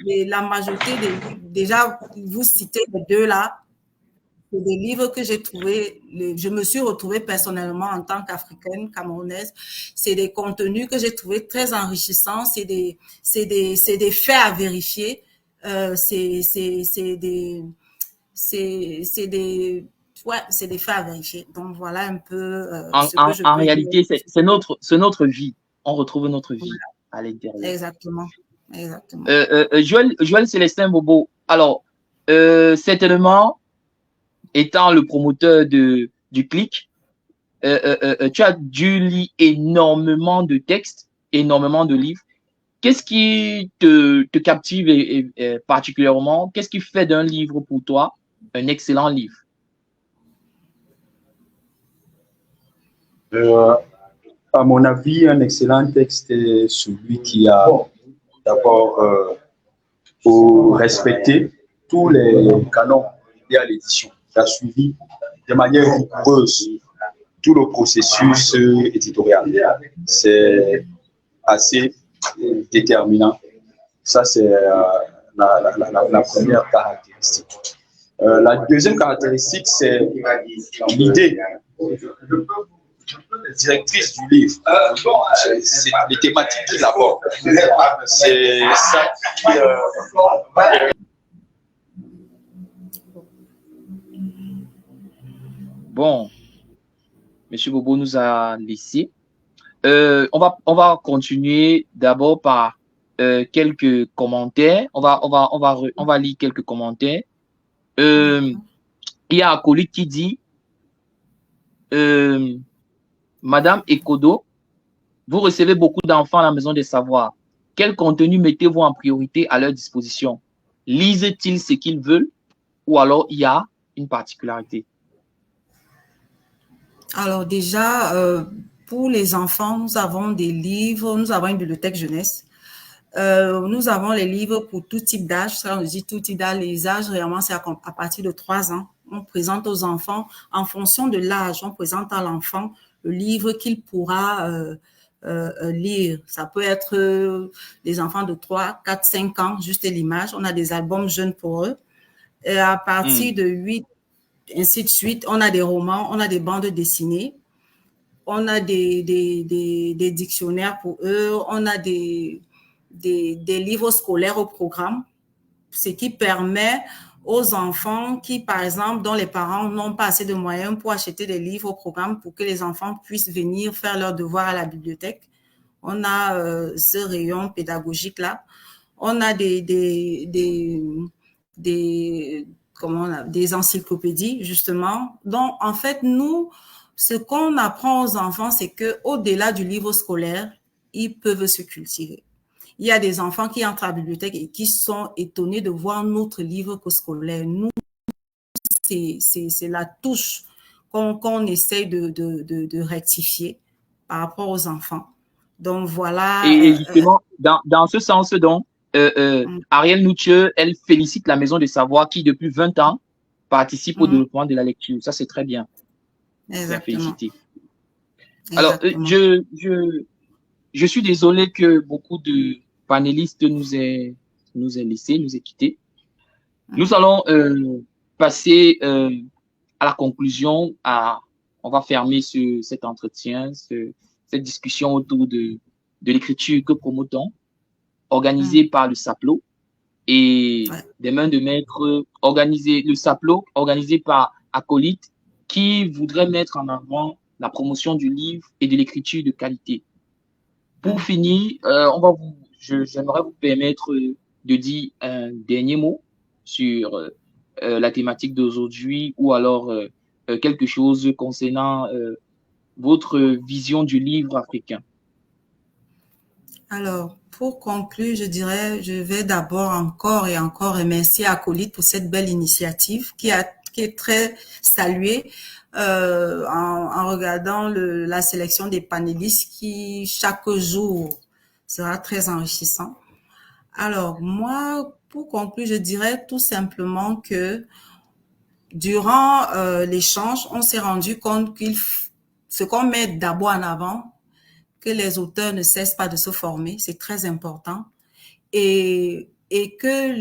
Mais la majorité déjà, vous citez les deux là, c'est des livres que j'ai trouvés, je me suis retrouvée personnellement en tant qu'Africaine, Camerounaise. C'est des contenus que j'ai trouvés très enrichissants. C'est des faits à vérifier. C'est des faits à vérifier. Donc voilà un peu. En réalité, c'est notre vie. On retrouve notre vie à l'intérieur. Exactement. Joël Célestin Bobo. Alors, certainement, étant le promoteur du CLIC, tu as dû lire énormément de textes, énormément de livres. Qu'est-ce qui te captive particulièrement? Qu'est-ce qui fait d'un livre pour toi un excellent livre? À mon avis, un excellent texte est celui qui a d'abord respecté tous les canons liés à l'édition. qui a suivi de manière rigoureuse tout le processus éditorial. C'est assez déterminant. Ça, c'est la première caractéristique. La deuxième caractéristique, c'est l'idée directrice du livre. C'est les thématiques qu'il aborde. C'est ça qui... Bon, Monsieur Bobo nous a laissé. On va continuer d'abord par quelques commentaires. On va lire quelques commentaires. Il y a Acolyte qui dit Madame Ekodo, vous recevez beaucoup d'enfants à la Maison des Savoirs. Quel contenu mettez-vous en priorité à leur disposition? Lisent-ils ce qu'ils veulent ou alors il y a une particularité? Alors déjà, pour les enfants, nous avons des livres, nous avons une bibliothèque jeunesse. Nous avons les livres pour tout type d'âge. Ça, on dit tout type d'âge. Les âges, réellement, c'est à partir de 3 ans. On présente aux enfants, en fonction de l'âge, on présente à l'enfant le livre qu'il pourra lire. Ça peut être des enfants de 3, 4, 5 ans, juste l'image. On a des albums jeunes pour eux. Et à partir de 8, ainsi de suite, on a des romans, on a des bandes dessinées, on a des dictionnaires pour eux, on a des livres scolaires au programme, ce qui permet aux enfants qui, par exemple, dont les parents n'ont pas assez de moyens pour acheter des livres au programme pour que les enfants puissent venir faire leurs devoirs à la bibliothèque. On a ce rayon pédagogique-là. On a des encyclopédies, justement. Donc, en fait, nous, ce qu'on apprend aux enfants, c'est qu'au-delà du livre scolaire, ils peuvent se cultiver. Il y a des enfants qui entrent à la bibliothèque et qui sont étonnés de voir notre livre que scolaire. Nous, c'est la touche qu'on essaye de rectifier par rapport aux enfants. Donc, voilà. Et justement, dans ce sens, donc, Ariel Noutieux, elle félicite la Maison des Savoirs qui, depuis 20 ans, participe au développement de la lecture. Ça, c'est très bien. Exactement. Féliciter. Alors, je suis désolé que beaucoup de panélistes nous aient laissés, nous aient quittés. Nous allons passer à la conclusion. On va fermer cet entretien, cette discussion autour de l'écriture que promotons, organisée par le SAPLO et des mains de maître, le SAPLO organisé par Acolyte qui voudrait mettre en avant la promotion du livre et de l'écriture de qualité. Pour finir, j'aimerais vous permettre de dire un dernier mot sur la thématique d'aujourd'hui ou alors quelque chose concernant votre vision du livre africain. Alors, pour conclure, je dirais, je vais d'abord encore et encore remercier Acolyte pour cette belle initiative qui est très saluée en regardant la sélection des panélistes qui, chaque jour, sera très enrichissant. Alors, moi, pour conclure, je dirais tout simplement que durant l'échange, on s'est rendu compte ce qu'on met d'abord en avant, que les auteurs ne cessent pas de se former, c'est très important, et que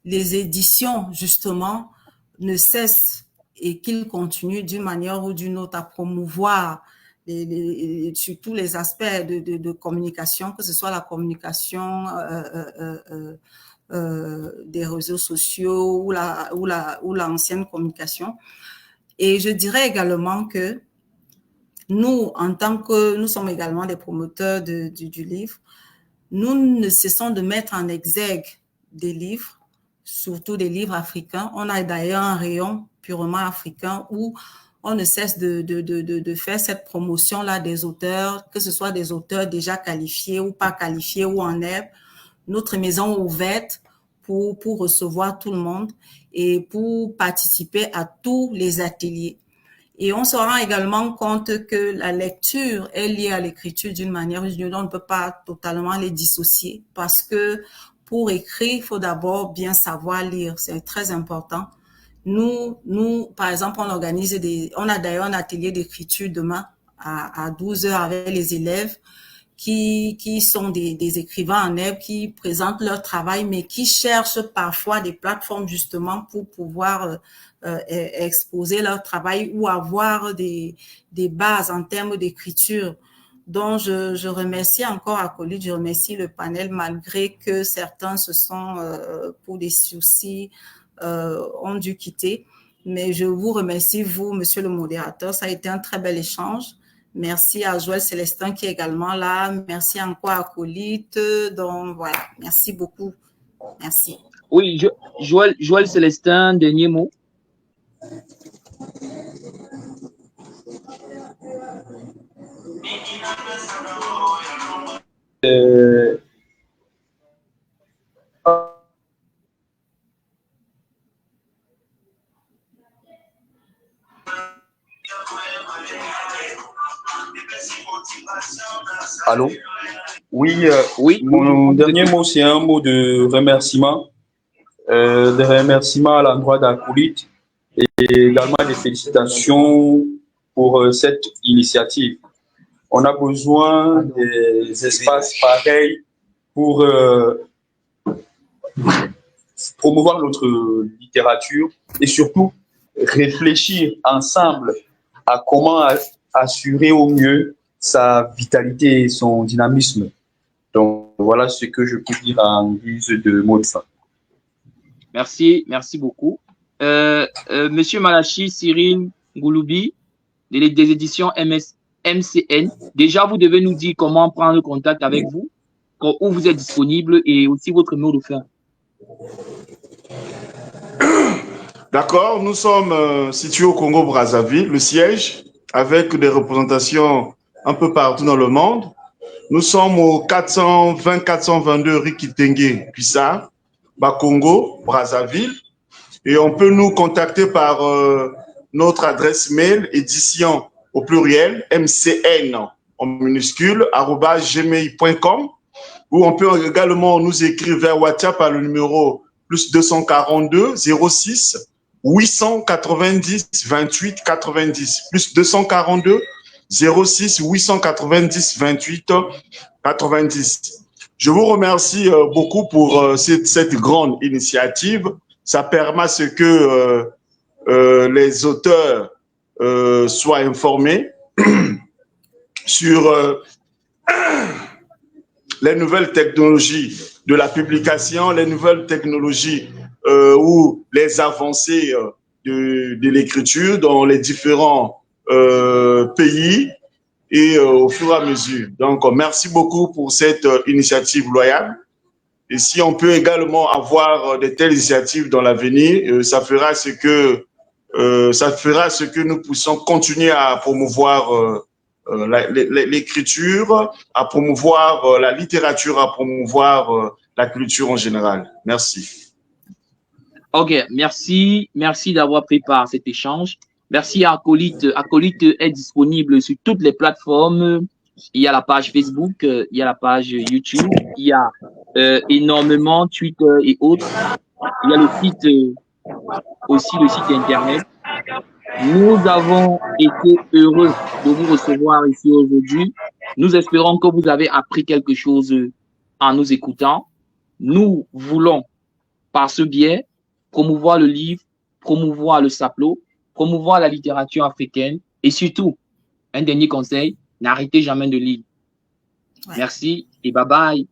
les éditions, justement, ne cessent et qu'ils continuent d'une manière ou d'une autre à promouvoir sur tous les aspects de communication, que ce soit la communication des réseaux sociaux ou l'ancienne communication. Et je dirais également que nous, en tant que nous sommes également des promoteurs du livre, nous ne cessons de mettre en exergue des livres, surtout des livres africains. On a d'ailleurs un rayon purement africain où on ne cesse de faire cette promotion-là des auteurs, que ce soit des auteurs déjà qualifiés ou pas qualifiés ou en herbe. Notre maison est ouverte pour recevoir tout le monde et pour participer à tous les ateliers. Et on se rend également compte que la lecture est liée à l'écriture d'une manière ou d'une autre. On ne peut pas totalement les dissocier parce que pour écrire, il faut d'abord bien savoir lire. C'est très important. Nous, par exemple, on a d'ailleurs un atelier d'écriture demain à 12h avec les élèves qui sont des écrivains en herbe, qui présentent leur travail, mais qui cherchent parfois des plateformes justement pour pouvoir exposer leur travail ou avoir des bases en termes d'écriture. Donc, je remercie encore Acolyte, je remercie le panel, malgré que certains se sont, pour des soucis, ont dû quitter. Mais je vous remercie, vous, monsieur le modérateur. Ça a été un très bel échange. Merci à Joël Célestin qui est également là. Merci encore à Acolyte. Donc, voilà. Merci beaucoup. Merci. Oui, Joël Célestin, dernier mot. Allô? Oui, Oui. mon dernier mot, c'est un mot de remerciement à l'endroit d'Acolyte et également des félicitations pour cette initiative. On a besoin des espaces pareils pour promouvoir notre littérature et surtout réfléchir ensemble à comment assurer au mieux sa vitalité et son dynamisme. Donc, voilà ce que je peux dire en guise de mot de fin. Merci beaucoup. Monsieur Malachi Cyril Gouloubi, des éditions MCN. Déjà, vous devez nous dire comment prendre contact avec vous, où vous êtes disponible et aussi votre mot de fin. D'accord, nous sommes situés au Congo-Brazzaville, le siège, avec des représentations un peu partout dans le monde. Nous sommes au 420-422 rue Kitenge, Puissard, Congo, Brazzaville. Et on peut nous contacter par notre adresse mail, édition au pluriel, mcn en minuscule, @gmail.com, ou on peut également nous écrire vers WhatsApp à le numéro plus 242 06 890 28 90, plus 242 06 890 28 90. Je vous remercie beaucoup pour cette grande initiative. Ça permet à ce que les auteurs soient informés sur les nouvelles technologies de la publication, les nouvelles technologies ou les avancées de l'écriture dans les différents pays et au fur et à mesure. Donc, merci beaucoup pour cette initiative loyale. Et si on peut également avoir de telles initiatives dans l'avenir, ça fera ce que nous puissions continuer à promouvoir l'écriture, à promouvoir la littérature, à promouvoir la culture en général. Merci. Ok, merci d'avoir pris part à cet échange. Merci à Acolyte. Acolyte est disponible sur toutes les plateformes. Il y a la page Facebook, il y a la page YouTube, il y a énormément Twitter et autres. Il y a le site, aussi le site internet. Nous avons été heureux de vous recevoir ici aujourd'hui. Nous espérons que vous avez appris quelque chose en nous écoutant. Nous voulons, par ce biais, promouvoir le livre, promouvoir le saplo, promouvoir la littérature africaine et surtout, un dernier conseil, n'arrêtez jamais de lire. Ouais. Merci et bye bye.